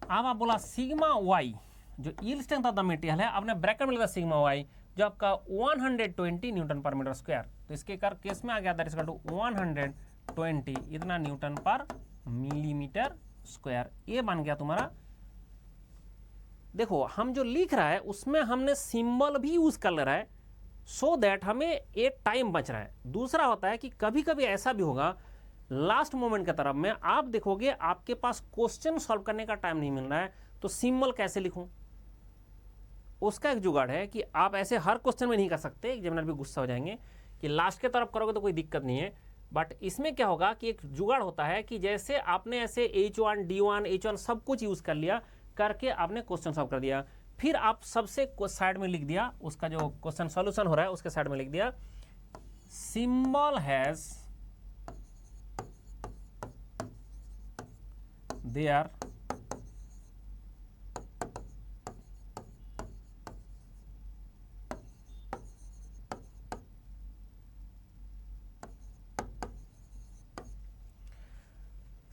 अब आप बोला सिग्मा वाई जो yield strength of the material है, आपने ब्रैकेट में लिखा सिग्मा वाई जो आपका 120 न्यूटन पर मीटर स्क्वायर, तो इसके कर केस में आ गया दैट इज इक्वल टू 120 इतना न्यूटन पर मिलीमीटर स्क्वायर, ये बन गया तुम्हारा। देखो हम जो लिख रहा है उसमें हमने सिंबल भी यूज कर ले रहा है, सो दैट हमें एक टाइम बच रहा है। दूसरा होता है कि कभी कभी ऐसा भी होगा लास्ट मोमेंट की तरफ में आप देखोगे आपके पास क्वेश्चन सॉल्व करने का टाइम नहीं मिल रहा है, तो सिंबल कैसे लिखूं, उसका एक जुगाड़ है कि आप ऐसे हर क्वेश्चन में नहीं कर सकते, एग्जामिनर भी गुस्सा हो जाएंगे कि लास्ट के तरफ करोगे तो कोई दिक्कत नहीं है, बट इसमें क्या होगा कि एक जुगाड़ होता है कि जैसे आपने ऐसे h1 d1 h1 सब कुछ यूज कर लिया, करके आपने क्वेश्चन सॉल्व कर दिया, फिर आप सबसे साइड में लिख दिया, उसका जो क्वेश्चन सॉल्यूशन हो रहा है उसके साइड में लिख दिया symbol has their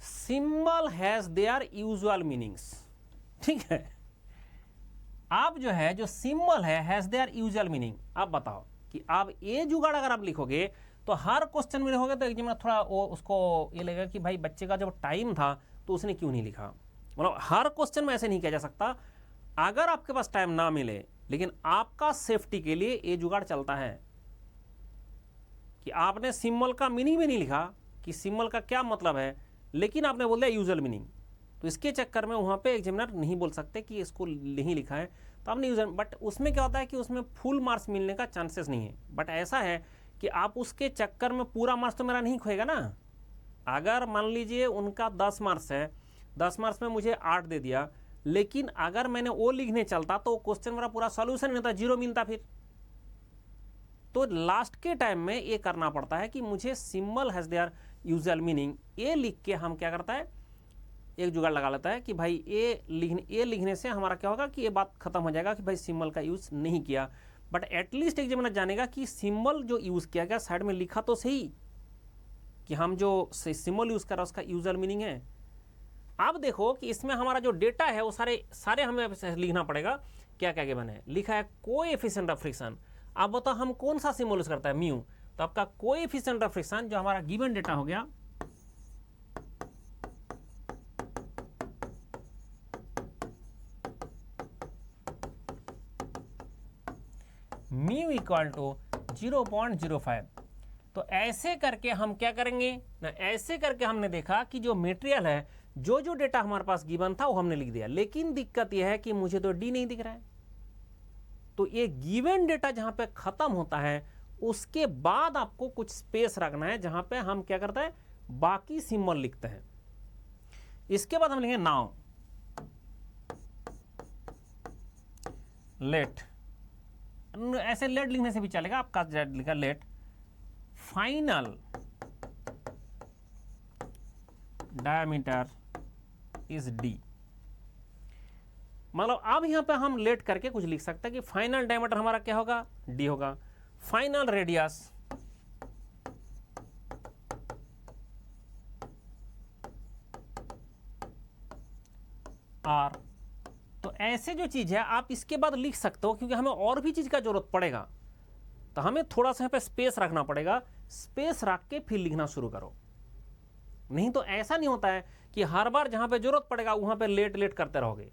symbol has their usual meanings. ठीक है, आप जो है जो सिंबल है हैज देयर यूजुअल मीनिंग। आप बताओ कि आप ये जुगाड़ अगर आप लिखोगे तो हर क्वेश्चन में लिखोगे तो एग्जामिनर थोड़ा वो उसको ये लगेगा कि भाई बच्चे का जब टाइम था तो उसने क्यों नहीं लिखा। मतलब हर क्वेश्चन में ऐसे नहीं किया जा सकता। अगर आपके पास टाइम ना मिले लेकिन आपका सेफ्टी के लिए ये जुगाड़ चलता है कि आपने सिंबल का मीनिंग भी नहीं लिखा कि सिंबल का क्या मतलब है, लेकिन आपने बोल दिया यूजुअल मीनिंग, तो इसके चक्कर में वहाँ पे एग्जामिनर नहीं बोल सकते कि इसको नहीं लिखा है तो आपने यूजुअल। बट उसमें क्या होता है कि उसमें फुल मार्क्स मिलने का चांसेस नहीं है। बट ऐसा है कि आप उसके चक्कर में पूरा मार्क्स तो मेरा नहीं खोएगा ना। अगर मान लीजिए उनका 10 मार्क्स है, 10 मार्क्स में मुझे 8 दे दिया, लेकिन अगर मैंने वो लिखने चलता तो क्वेश्चन मेरा पूरा सॉल्यूशन नहीं होता, 0 मिलता फिर। तो लास्ट के टाइम में ये करना पड़ता है कि मुझे symbol has their usual meaning, ये लिख के हम क्या करता है एक जुगाड़ लगा लेता है कि भाई ये लिखने से हमारा क्या होगा कि ये बात खत्म हो जाएगा कि भाई सिंबल का यूज नहीं किया। बट एटलीस्ट एग्जामिनर जानेगा कि सिंबल जो यूज किया गया साइड में लिखा तो सही कि हम जो सिंबल यूज कर रहे हैं उसका यूजुअल मीनिंग है। अब देखो कि इसमें हमारा जो डेटा है वो सारे हमें लिखना पड़ेगा। क्या क्या गिवन है, लिखा है कोएफिशिएंट ऑफ फ्रिक्शन। अब बताओ हम कौन सा सिंबल यूज करता है, म्यू। तो आपका कोएफिशिएंट ऑफ फ्रिक्शन जो हमारा गिवन डेटा हो गया म्यू इक्वल टू 0.05। तो ऐसे करके हम क्या करेंगे ना, ऐसे करके हमने देखा कि जो मटेरियल है जो डेटा हमारे पास गिवन था वो हमने लिख दिया। लेकिन दिक्कत यह है कि मुझे तो डी नहीं दिख रहा है। तो ये गिवन डेटा जहां पे खत्म होता है उसके बाद आपको कुछ स्पेस रखना है जहां पे हम क्या करते हैं बाकी सिंबल लिखते हैं। इसके बाद हम लिखेंगे नाउ लेट, ऐसे लेट लिखने से भी चलेगा, आपका लिखा let final diameter is d. मतलब अब यहां पे हम लेट करके कुछ लिख सकते हैं कि फाइनल डायमीटर हमारा क्या होगा, डी होगा। Final radius r. तो ऐसे जो चीज है आप इसके बाद लिख सकते हो, क्योंकि हमें और भी चीज का जरूरत पड़ेगा तो हमें थोड़ा सा यहाँ पे स्पेस रखना पड़ेगा। स्पेस रख के फिर लिखना शुरू करो, नहीं तो ऐसा नहीं होता है कि हर बार जहां पे जरूरत पड़ेगा वहां पे लेट लेट करते रहोगे।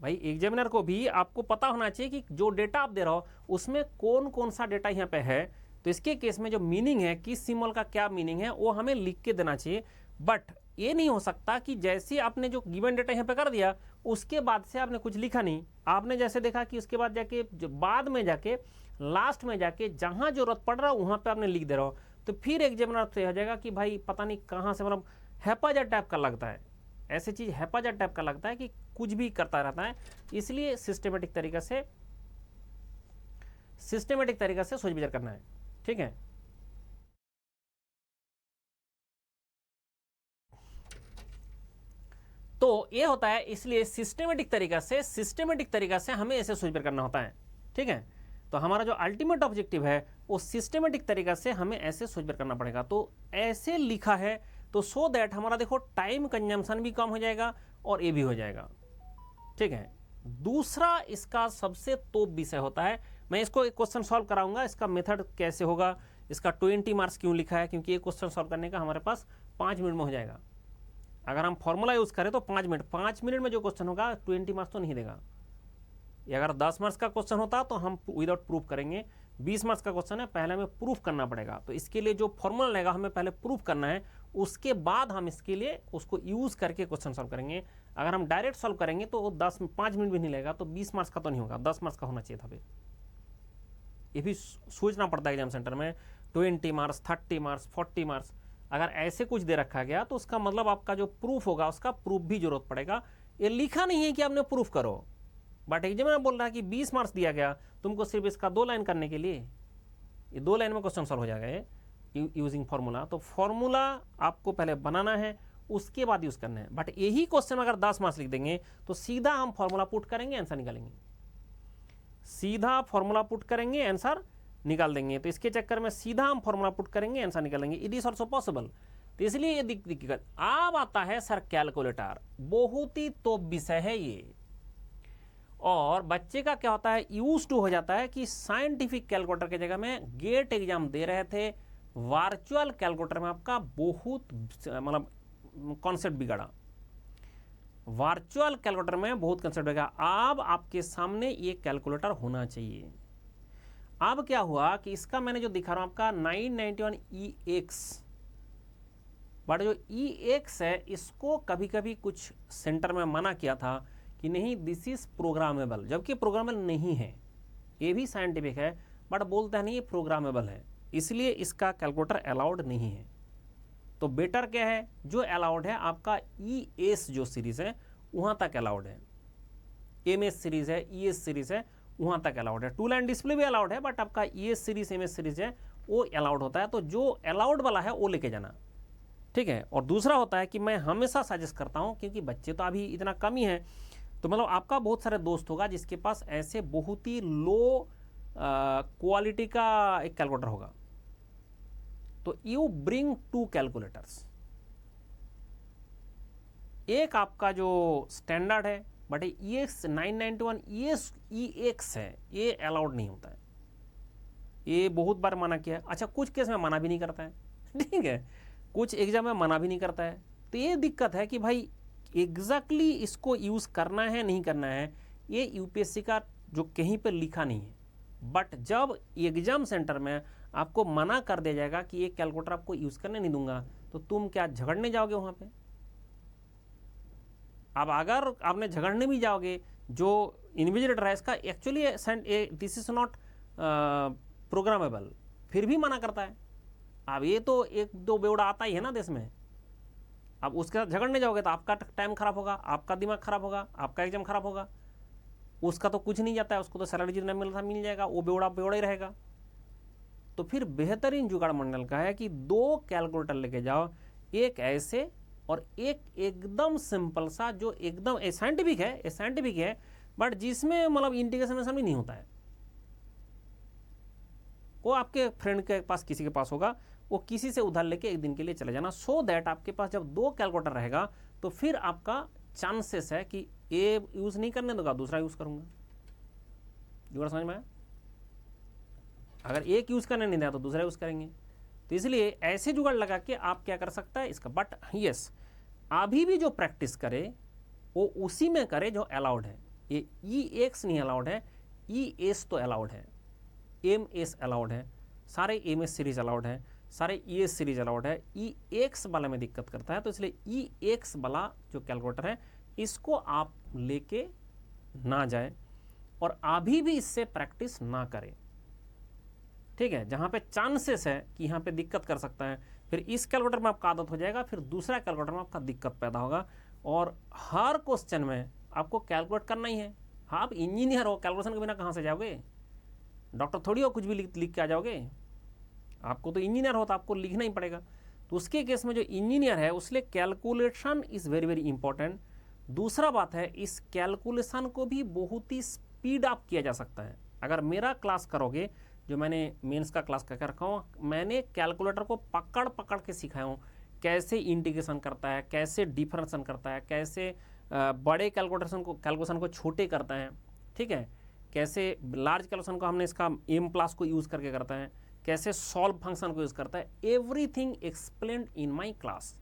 भाई एग्जामिनर को भी आपको पता होना चाहिए कि जो डेटा आप दे रहे हो उसमें कौन कौन सा डेटा यहाँ पे है। तो इसके केस में जो मीनिंग है, किस सिंबल का क्या मीनिंग है, वो हमें लिख के देना चाहिए। बट ये नहीं हो सकता कि जैसे आपने जो गिवन डेटा यहाँ पे कर दिया उसके बाद से आपने कुछ लिखा नहीं। आपने जैसे देखा कि उसके बाद जाके बाद में जाके लास्ट में जाके जहां जरूरत पड़ रहा है वहां पे आपने लिख दे रहा हो, तो फिर एग्जामिनर से हो जाएगा कि भाई पता नहीं कहाँ से, मतलब हैपाजार्ड टाइप का लगता है। ऐसी चीज हैपाजार्ड टाइप का लगता है कि कुछ भी करता रहता है। इसलिए सिस्टमेटिक तरीका से सोच विचार करना है, ठीक है। तो ये होता है, इसलिए सिस्टमेटिक तरीका से हमें ऐसे सोच विचार करना होता है, ठीक है। तो हमारा जो अल्टीमेट ऑब्जेक्टिव है वो सिस्टमेटिक तरीका से हमें ऐसे सोच विचार करना पड़ेगा। तो ऐसे लिखा है तो सो दैट हमारा देखो टाइम कंजम्पशन भी कम हो जाएगा और ये भी हो जाएगा, ठीक है। दूसरा इसका सबसे टॉप विषय होता है, मैं इसको एक क्वेश्चन सॉल्व कराऊंगा, इसका मेथड कैसे होगा, इसका 20 मार्क्स क्यों लिखा है, क्योंकि ये क्वेश्चन सॉल्व करने का हमारे पास 5 मिनट में हो जाएगा। अगर हम फॉर्मूला यूज करें तो 5 मिनट में जो क्वेश्चन होगा 20 मार्क्स तो नहीं देगा। ये अगर 10 मार्क्स का क्वेश्चन होता तो हम विदाउट प्रूफ करेंगे, 20 मार्क्स का क्वेश्चन है पहले हमें प्रूफ करना पड़ेगा। तो इसके लिए जो फॉर्मूला लगेगा हमें पहले प्रूफ करना है, उसके बाद हम इसके लिए उसको यूज करके क्वेश्चन सॉल्व करेंगे। अगर हम डायरेक्ट सॉल्व करेंगे तो 5 मिनट भी नहीं लगेगा, तो 20 मार्क्स का तो नहीं होगा, 10 मार्क्स का होना चाहिए था। फिर ये भी सोचना पड़ता है एग्जाम सेंटर में 20 मार्क्स 30 मार्क्स 40 मार्क्स अगर ऐसे कुछ दे रखा गया तो उसका मतलब आपका जो प्रूफ होगा उसका प्रूफ भी जरूरत पड़ेगा। ये लिखा नहीं है कि आपने प्रूफ करो, बट एग्जामिनर बोल रहा है कि 20 मार्क्स दिया गया तुमको सिर्फ इसका 2 लाइन करने के लिए, ये 2 लाइन में क्वेश्चन सॉल्व हो जाएगा यूजिंग फॉर्मूला। तो फॉर्मूला आपको पहले बनाना है उसके बाद यूज करना है। बट यही क्वेश्चन अगर 10 मार्क्स लिख देंगे तो सीधा हम फॉर्मूला पुट करेंगे आंसर निकालेंगे, सीधा फॉर्मूला पुट करेंगे आंसर निकाल देंगे। तो इसके चक्कर में सीधा हम फॉर्मूला पुट करेंगे आंसर निकालेंगे, इट इज ऑल्सो पॉसिबल। तो इसलिए ये दिक्कत अब आता है सर कैलकुलेटर, बहुत ही टॉप विषय है ये। और बच्चे का क्या होता है, यूज टू हो जाता है कि साइंटिफिक कैलकुलेटर की जगह में गेट एग्जाम दे रहे थे, वर्चुअल कैलकुलेटर में आपका बहुत मतलब कॉन्सेप्ट बिगड़ा, वर्चुअल कैलकुलेटर में बहुत कंसेप्ट बिगड़ा। अब आपके सामने ये कैलकुलेटर होना चाहिए। अब क्या हुआ कि इसका मैंने जो दिखा रहा हूं आपका 991EX, बट जो EX है इसको कभी कभी कुछ सेंटर में मना किया था कि नहीं दिस इज प्रोग्रामेबल, जबकि प्रोग्रामेबल नहीं है, ये भी साइंटिफिक है बट बोलते हैं नहीं ये प्रोग्रामेबल है, इसलिए इसका कैलकुलेटर अलाउड नहीं है। तो बेटर क्या है, जो अलाउड है आपका ES जो सीरीज है वहां तक अलाउड है, MS सीरीज है, ES सीरीज है, वहां तक अलाउड है। 2 लाइन डिस्प्ले भी अलाउड है बट आपका ES सीरीज MS सीरीज है वो अलाउड होता है। तो जो अलाउड वाला है वो लेके जाना, ठीक है। और दूसरा होता है कि मैं हमेशा सजेस्ट करता हूं, क्योंकि बच्चे तो अभी इतना कम ही है, तो मतलब आपका बहुत सारे दोस्त होगा जिसके पास ऐसे बहुत ही लो क्वालिटी का एक कैलकुलेटर होगा, तो यू ब्रिंग 2 कैलकुलेटर्स, एक आपका जो स्टैंडर्ड है बट EX 991 EX है, ये अलाउड नहीं होता है, ये बहुत बार मना किया। अच्छा कुछ केस में मना भी नहीं करता है, ठीक है, कुछ एग्जाम में मना भी नहीं करता है। तो ये दिक्कत है कि भाई एग्जैक्टली इसको यूज करना है नहीं करना है, ये यूपीएससी का जो कहीं पर लिखा नहीं है, बट जब एग्जाम सेंटर में आपको मना कर दिया जाएगा कि ये कैलकुलेटर आपको यूज करने नहीं दूंगा, तो तुम क्या झगड़ने जाओगे वहां पे? अब अगर आपने झगड़ने भी जाओगे, जो इन्विजिलेटर है इसका actually this is not programmable, फिर भी मना करता है। अब ये तो एक दो बेवड़ा आता ही है ना देश में, अब उसके साथ झगड़ने जाओगे तो आपका टाइम खराब होगा, आपका दिमाग खराब होगा, आपका एग्जाम खराब होगा, उसका तो कुछ नहीं जाता है, उसको तो सैलरी जितना मिल जाएगा, वो बेवड़ा बेवड़ा ही रहेगा। तो फिर बेहतरीन जुगाड़ मंडल का है कि 2 कैलकुलेटर लेके जाओ, एक ऐसे और एक एकदम सिंपल सा जो एकदम साइंटिफिक है बट जिसमें मतलब इंटीग्रेशन भी नहीं होता है, वो आपके फ्रेंड के पास किसी के पास होगा, वो किसी से उधार लेके एक दिन के लिए चले जाना, सो दैट आपके पास जब 2 कैलकुलेटर रहेगा तो फिर आपका चांसेस है कि ये यूज नहीं करने दूंगा, दूसरा यूज करूंगा। जुगाड़ समझ में आया? अगर एक यूज करने नहीं दिया तो दूसरा यूज करेंगे। तो इसलिए ऐसे जुगाड़ लगा के आप क्या कर सकता है इसका, बट यस अभी भी जो प्रैक्टिस करे वो उसी में करे जो अलाउड है। ये EX नहीं अलाउड है, ES तो अलाउड है, MS अलाउड है, सारे MS सीरीज अलाउड है, सारे ES सीरीज अलाउड है। EX वाला में दिक्कत करता है, तो इसलिए EX वाला जो कैलकुलेटर है इसको आप लेके ना जाए और अभी भी इससे प्रैक्टिस ना करें, ठीक है। जहां पे चांसेस है कि यहाँ पे दिक्कत कर सकता है, फिर इस कैलकुलेटर में आपका आदत हो जाएगा, फिर दूसरा कैलकुलेटर में आपका दिक्कत पैदा होगा। और हर क्वेश्चन में आपको कैलकुलेट करना ही है। हाँ आप इंजीनियर हो, कैलकुलेशन के बिना कहाँ से जाओगे? डॉक्टर थोड़ी हो कुछ भी लिख के आ जाओगे, आपको तो इंजीनियर हो तो आपको लिखना ही पड़ेगा। तो उसके केस में जो इंजीनियर है उसलिए calculation is very very important. दूसरा बात है इस कैलकुलेशन को भी बहुत ही स्पीड अप किया जा सकता है। अगर मेरा क्लास करोगे, जो मैंने मेंस का क्लास करके रखा हूँ, मैंने कैलकुलेटर को पकड़ पकड़ के सिखाया हूँ, कैसे इंटीग्रेशन करता है, कैसे डिफरेंशन करता है, कैसे बड़े कैलकुलेशन को छोटे करता है, ठीक है, कैसे लार्ज कैलकुलेशन को हमने इसका M+ को यूज़ करके करता है, कैसे सॉल्व फंक्शन को यूज़ करता है, everything explained in my class.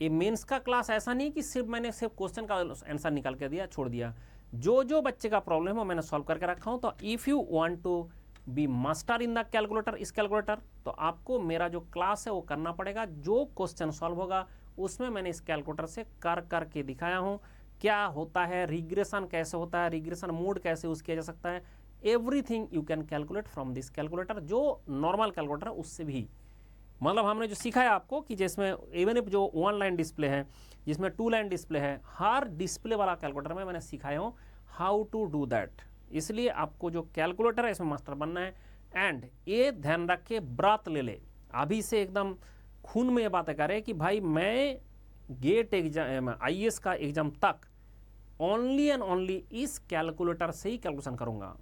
ये मेंस का क्लास ऐसा नहीं कि मैंने सिर्फ क्वेश्चन का आंसर निकाल के दिया छोड़ दिया, जो बच्चे का प्रॉब्लम है मैंने सॉल्व करके रखा हूँ। तो if you want to be master in the calculator, इस कैलकुलेटर, तो आपको मेरा जो क्लास है वो करना पड़ेगा। जो क्वेश्चन सॉल्व होगा उसमें मैंने इस कैलकुलेटर से कर के दिखाया हूँ क्या होता है, रिग्रेशन कैसे होता है, रिग्रेशन मोड कैसे यूज किया जा सकता है, everything you can calculate from this calculator. जो नॉर्मल कैलकुलेटर है उससे भी, मतलब हमने जो सिखाया आपको कि जिसमें इवन इफ जो 1 लाइन डिस्प्ले है, जिसमें 2 लाइन डिस्प्ले है, हर डिस्प्ले वाला कैलकुलेटर में मैंने सिखाया हूँ हाउ टू डू दैट। इसलिए आपको जो कैलकुलेटर है इसमें मास्टर बनना है। एंड ये ध्यान रख के ब्रात ले अभी से एकदम खून में ये बातें करें कि भाई मैं गेट एग्जाम IAS का एग्जाम तक ओनली एंड ओनली इस कैलकुलेटर से ही कैलकुलेशन करूंगा,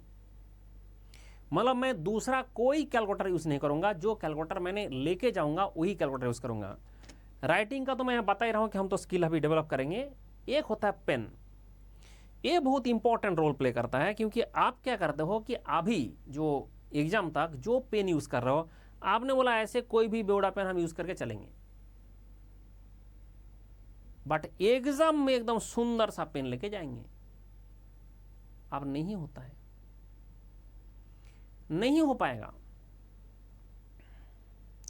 मतलब मैं दूसरा कोई कैलकुलेटर यूज नहीं करूंगा। जो कैलकुलेटर मैंने लेके जाऊंगा वही कैलकुलेटर यूज करूंगा। राइटिंग का तो मैं बता ही रहा हूं कि हम तो स्किल अभी डेवलप करेंगे। एक होता है पेन, ये बहुत इंपॉर्टेंट रोल प्ले करता है, क्योंकि आप क्या करते हो कि अभी जो एग्जाम तक जो पेन यूज कर रहे हो, आपने बोला ऐसे कोई भी बेवड़ा पेन हम यूज करके चलेंगे, बट एग्जाम में एकदम सुंदर सा पेन लेके जाएंगे। अब नहीं होता है, नहीं हो पाएगा।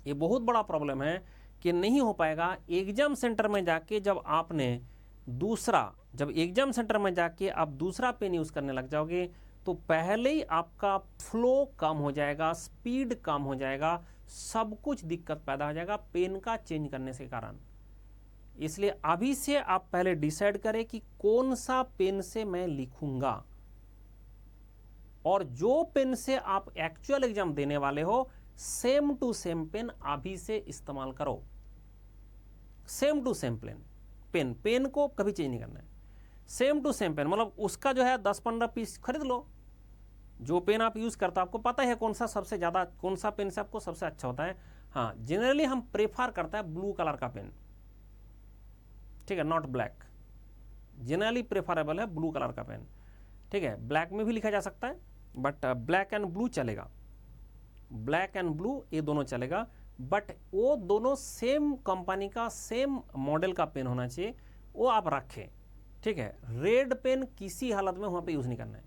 ये बहुत बड़ा प्रॉब्लम है कि नहीं हो पाएगा। एग्जाम सेंटर में जाके जब एग्जाम सेंटर में जाके आप दूसरा पेन यूज करने लग जाओगे, तो पहले ही आपका फ्लो कम हो जाएगा, स्पीड कम हो जाएगा, सब कुछ दिक्कत पैदा हो जाएगा पेन का चेंज करने से कारण। इसलिए अभी से आप पहले डिसाइड करें कि कौन सा पेन से मैं लिखूंगा, और जो पेन से आप एक्चुअल एग्जाम देने वाले हो सेम टू सेम पेन अभी से इस्तेमाल करो। सेम टू सेम पेन को कभी चेंज नहीं करना है। सेम टू सेम पेन मतलब उसका जो है 10-15 पीस खरीद लो। जो पेन आप यूज करते हो आपको पता है कौन सा सबसे ज्यादा, कौन सा पेन से आपको सबसे अच्छा होता है। हाँ, जनरली हम प्रेफर करता है ब्लू कलर का पेन, ठीक है, नॉट ब्लैक। जनरली प्रेफरेबल है ब्लू कलर का पेन, ठीक है। ब्लैक में भी लिखा जा सकता है, बट ब्लैक एंड ब्लू चलेगा, ब्लैक एंड ब्लू ये दोनों चलेगा, बट वो दोनों सेम कंपनी का सेम मॉडल का पेन होना चाहिए, वो आप रखें, ठीक है। रेड पेन किसी हालत में वहां पे यूज नहीं करना है।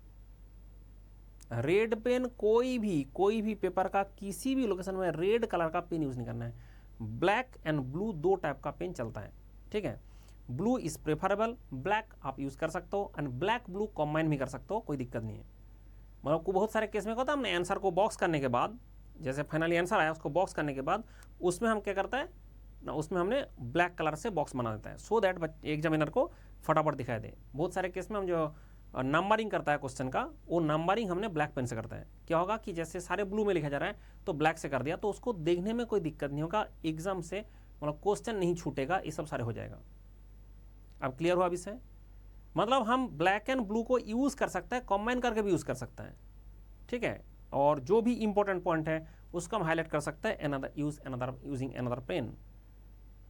रेड पेन कोई भी पेपर का किसी भी लोकेशन में रेड कलर का पेन यूज नहीं करना है। ब्लैक एंड ब्लू दो टाइप का पेन चलता है, ठीक है। ब्लू इज प्रेफरेबल, ब्लैक आप यूज कर सकते हो, एंड ब्लैक ब्लू कॉम्बाइन भी कर सकते हो, कोई दिक्कत नहीं है। मतलब को बहुत सारे केस में होता है, हमने आंसर को बॉक्स करने के बाद, जैसे फाइनली आंसर आया उसको बॉक्स करने के बाद उसमें हम क्या करता है ना, उसमें हमने ब्लैक कलर से बॉक्स बना देता है, सो दैट एग्जामिनर को फटाफट दिखाई दे। बहुत सारे केस में हम जो नंबरिंग करता है क्वेश्चन का, वो नंबरिंग हमने ब्लैक पेन से करता है। क्या होगा कि जैसे सारे ब्लू में लिखा जा रहा है तो ब्लैक से कर दिया, तो उसको देखने में कोई दिक्कत नहीं होगा, एग्जाम से मतलब क्वेश्चन नहीं छूटेगा, ये सब सारे हो जाएगा। अब क्लियर हुआ विषय? मतलब हम ब्लैक एंड ब्लू को यूज कर सकते हैं, कॉम्बाइन करके भी यूज कर सकते हैं, ठीक है। और जो भी इंपॉर्टेंट पॉइंट है उसको हम हाईलाइट कर सकते हैं, यूजिंग अनदर पेन,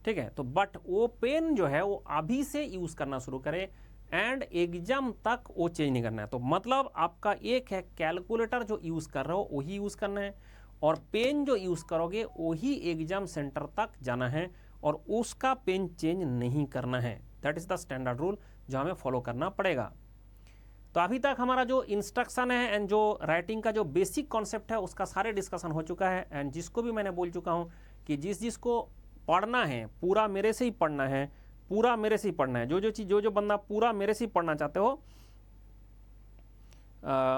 ठीक है। तो बट वो पेन जो है वो अभी से यूज करना शुरू करें, एंड एग्जाम तक वो चेंज नहीं करना है। तो मतलब आपका एक है कैलकुलेटर जो यूज कर रहे हो वही यूज करना है, और पेन जो यूज करोगे वही एग्जाम सेंटर तक जाना है, और उसका पेन चेंज नहीं करना है। That is the standard rule जो हमें फॉलो करना पड़ेगा। तो अभी तक हमारा जो इंस्ट्रक्शन है एंड जो राइटिंग का जो बेसिक कॉन्सेप्ट है उसका सारे डिस्कशन हो चुका है, एंड जिसको भी मैंने बोल चुका हूँ कि जिसको पढ़ना है पूरा मेरे से ही पढ़ना है, पूरा मेरे से ही पढ़ना है। जो बंदा पूरा मेरे से ही पढ़ना चाहते हो,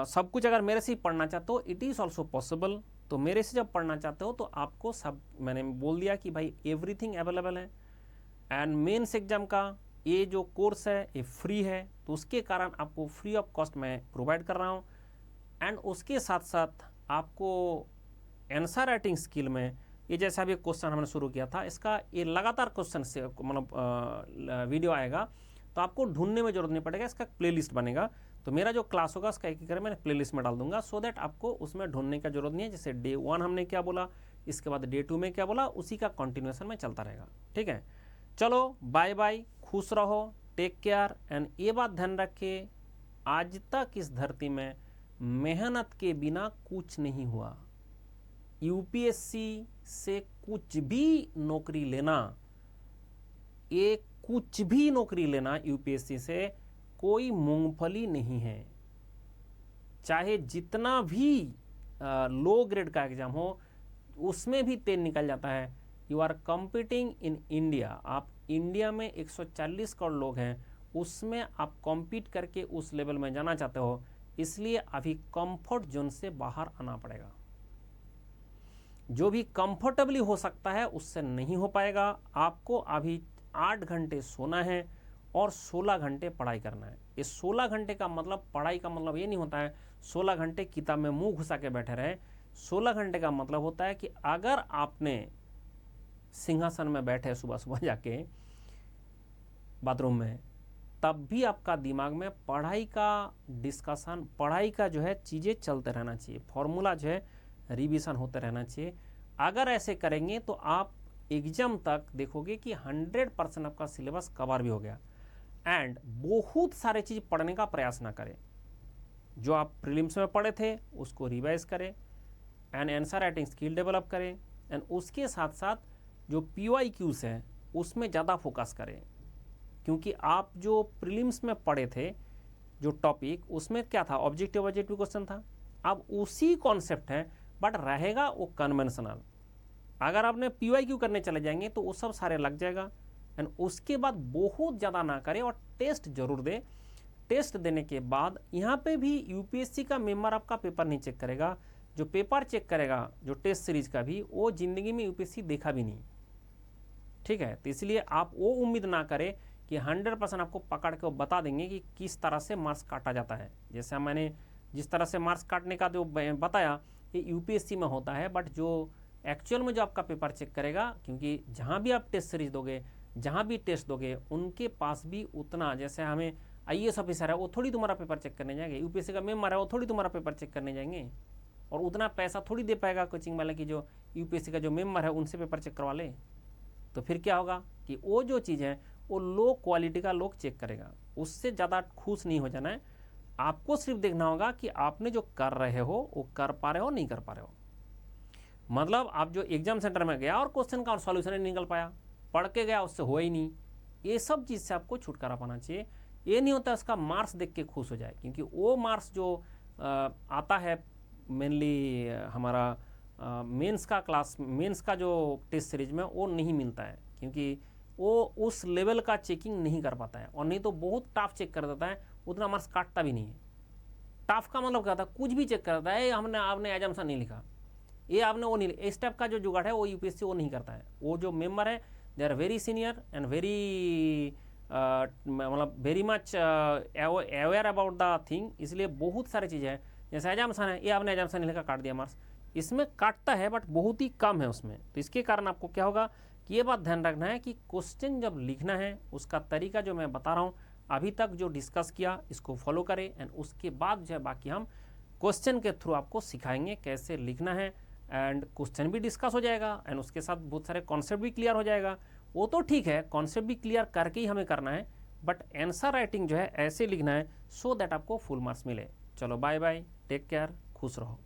सब कुछ अगर मेरे से ही पढ़ना चाहते हो, इट इज़ ऑल्सो पॉसिबल। तो मेरे से जब पढ़ना चाहते हो तो आपको सब, मैंने बोल दिया कि भाई एवरीथिंग अवेलेबल है, एंड मेंस एग्जाम का ये जो कोर्स है ये फ्री है, तो उसके कारण आपको फ्री ऑफ कॉस्ट मैं प्रोवाइड कर रहा हूँ। एंड उसके साथ साथ आपको आंसर राइटिंग स्किल में ये जैसा भी क्वेश्चन हमने शुरू किया था, इसका ये लगातार क्वेश्चन से मतलब वीडियो आएगा, तो आपको ढूंढने में जरूरत नहीं पड़ेगा, इसका प्लेलिस्ट बनेगा। तो मेरा जो क्लास होगा उसका एक मैंने प्लेलिस्ट में डाल दूंगा, सो दैट आपको उसमें ढूंढने का जरूरत नहीं है। जैसे डे 1 हमने क्या बोला, इसके बाद डे 2 में क्या बोला, उसी का कंटिन्यूएशन में चलता रहेगा, ठीक है। चलो बाय बाय, खुश रहो, टेक केयर, एंड ये बात ध्यान रखिए, आज तक इस धरती में मेहनत के बिना कुछ नहीं हुआ। यूपीएससी से कुछ भी नौकरी लेना, ये कुछ भी नौकरी लेना यूपीएससी से कोई मूंगफली नहीं है। चाहे जितना भी लो ग्रेड का एग्जाम हो उसमें भी तेल निकल जाता है। You are competing in India, आप इंडिया में 140 करोड़ लोग हैं, उसमें आप कॉम्पीट करके उस लेवल में जाना चाहते हो, इसलिए अभी कंफर्ट जोन से बाहर आना पड़ेगा। जो भी कंफर्टेबली हो सकता है उससे नहीं हो पाएगा। आपको अभी 8 घंटे सोना है और 16 घंटे पढ़ाई करना है। इस 16 घंटे का मतलब, पढ़ाई का मतलब ये नहीं होता है 16 घंटे किताब में मुंह घुसा के बैठे रहे। 16 घंटे का मतलब होता है कि अगर आपने सिंहासन में बैठे सुबह सुबह जाके बाथरूम में, तब भी आपका दिमाग में पढ़ाई का डिस्कशन, पढ़ाई का जो है चीज़ें चलते रहना चाहिए, फॉर्मूला जो है रिवीजन होते रहना चाहिए। अगर ऐसे करेंगे तो आप एग्जाम तक देखोगे कि 100% आपका सिलेबस कवर भी हो गया। एंड बहुत सारे चीज़ पढ़ने का प्रयास ना करें। जो आप प्रीलिम्स में पढ़े थे उसको रिवाइज करें and answer writing skill develop करें एंड उसके साथ साथ जो PYQs हैं उसमें ज़्यादा फोकस करें, क्योंकि आप जो प्रीलिम्स में पढ़े थे जो टॉपिक उसमें क्या था, ऑब्जेक्टिव क्वेश्चन था। अब उसी कॉन्सेप्ट है बट रहेगा वो कन्वेंशनल। अगर आपने PYQ करने चले जाएंगे तो वो सब सारे लग जाएगा एंड उसके बाद बहुत ज़्यादा ना करें और टेस्ट जरूर दें। टेस्ट देने के बाद यहाँ पे भी UPSC का मेंबर आपका पेपर नहीं चेक करेगा, जो पेपर चेक करेगा जो टेस्ट सीरीज का भी, वो ज़िंदगी में UPSC देखा भी नहीं, ठीक है। तो इसलिए आप वो उम्मीद ना करें कि 100% आपको पकड़ के वो बता देंगे कि किस तरह से मार्क्स काटा जाता है। जैसे मैंने जिस तरह से मार्क्स काटने का जो बताया ये UPSC में होता है, बट जो एक्चुअल में जो आपका पेपर चेक करेगा, क्योंकि जहाँ भी आप टेस्ट सीरीज दोगे, जहाँ भी टेस्ट दोगे, उनके पास भी उतना, जैसे हमें IAS ऑफिसर है वो थोड़ी तुम्हारा पेपर चेक करने जाएंगे, UPSC का मेंबर है वो थोड़ी तुम्हारा पेपर चेक करने जाएंगे, और उतना पैसा थोड़ी दे पाएगा कोचिंग वाले की जो UPSC का जो मेंबर है उनसे पेपर चेक करवा ले। तो फिर क्या होगा कि वो जो चीज़ है वो लो क्वालिटी का लोग चेक करेगा, उससे ज़्यादा खुश नहीं हो जाना है। आपको सिर्फ देखना होगा कि आपने जो कर रहे हो वो कर पा रहे हो नहीं कर पा रहे हो। मतलब आप जो एग्जाम सेंटर में गया और क्वेश्चन का सॉल्यूशन नहीं निकल पाया, पढ़ के गया उससे हुआ ही नहीं, ये सब चीज़ से आपको छुटकारा पाना चाहिए। ये नहीं होता उसका मार्क्स देख के खुश हो जाए, क्योंकि वो मार्क्स जो आता है मेनली हमारा मेंस का जो टेस्ट सीरीज में वो नहीं मिलता है, क्योंकि वो उस लेवल का चेकिंग नहीं कर पाता है, और नहीं तो बहुत टफ चेक कर देता है, उतना मार्क्स काटता भी नहीं है। टफ का मतलब क्या था, कुछ भी चेक करता है, आपने एजम्पशन नहीं लिखा, ये आपने वो नहीं, इस टाइप का जो जुगाड़ है वो UPSC वो नहीं करता है। वो जो मेंबर है they are very senior and मतलब very much aware about the thing, इसलिए बहुत सारी चीज़ें हैं। जैसे एजम्पशन है, ये आपने एजम्पशन नहीं लिखा, काट दिया मार्क्स, इसमें काटता है बट बहुत ही कम है उसमें। तो इसके कारण आपको क्या होगा कि ये बात ध्यान रखना है कि क्वेश्चन जब लिखना है उसका तरीका जो मैं बता रहा हूँ अभी तक जो डिस्कस किया इसको फॉलो करें, एंड उसके बाद जो है बाकी हम क्वेश्चन के थ्रू आपको सिखाएंगे कैसे लिखना है, एंड क्वेश्चन भी डिस्कस हो जाएगा एंड उसके साथ बहुत सारे कॉन्सेप्ट भी क्लियर हो जाएगा। वो तो ठीक है, कॉन्सेप्ट भी क्लियर करके ही हमें करना है, बट आंसर राइटिंग जो है ऐसे लिखना है सो दैट आपको फुल मार्क्स मिले। चलो बाय बाय, टेक केयर, खुश रहो।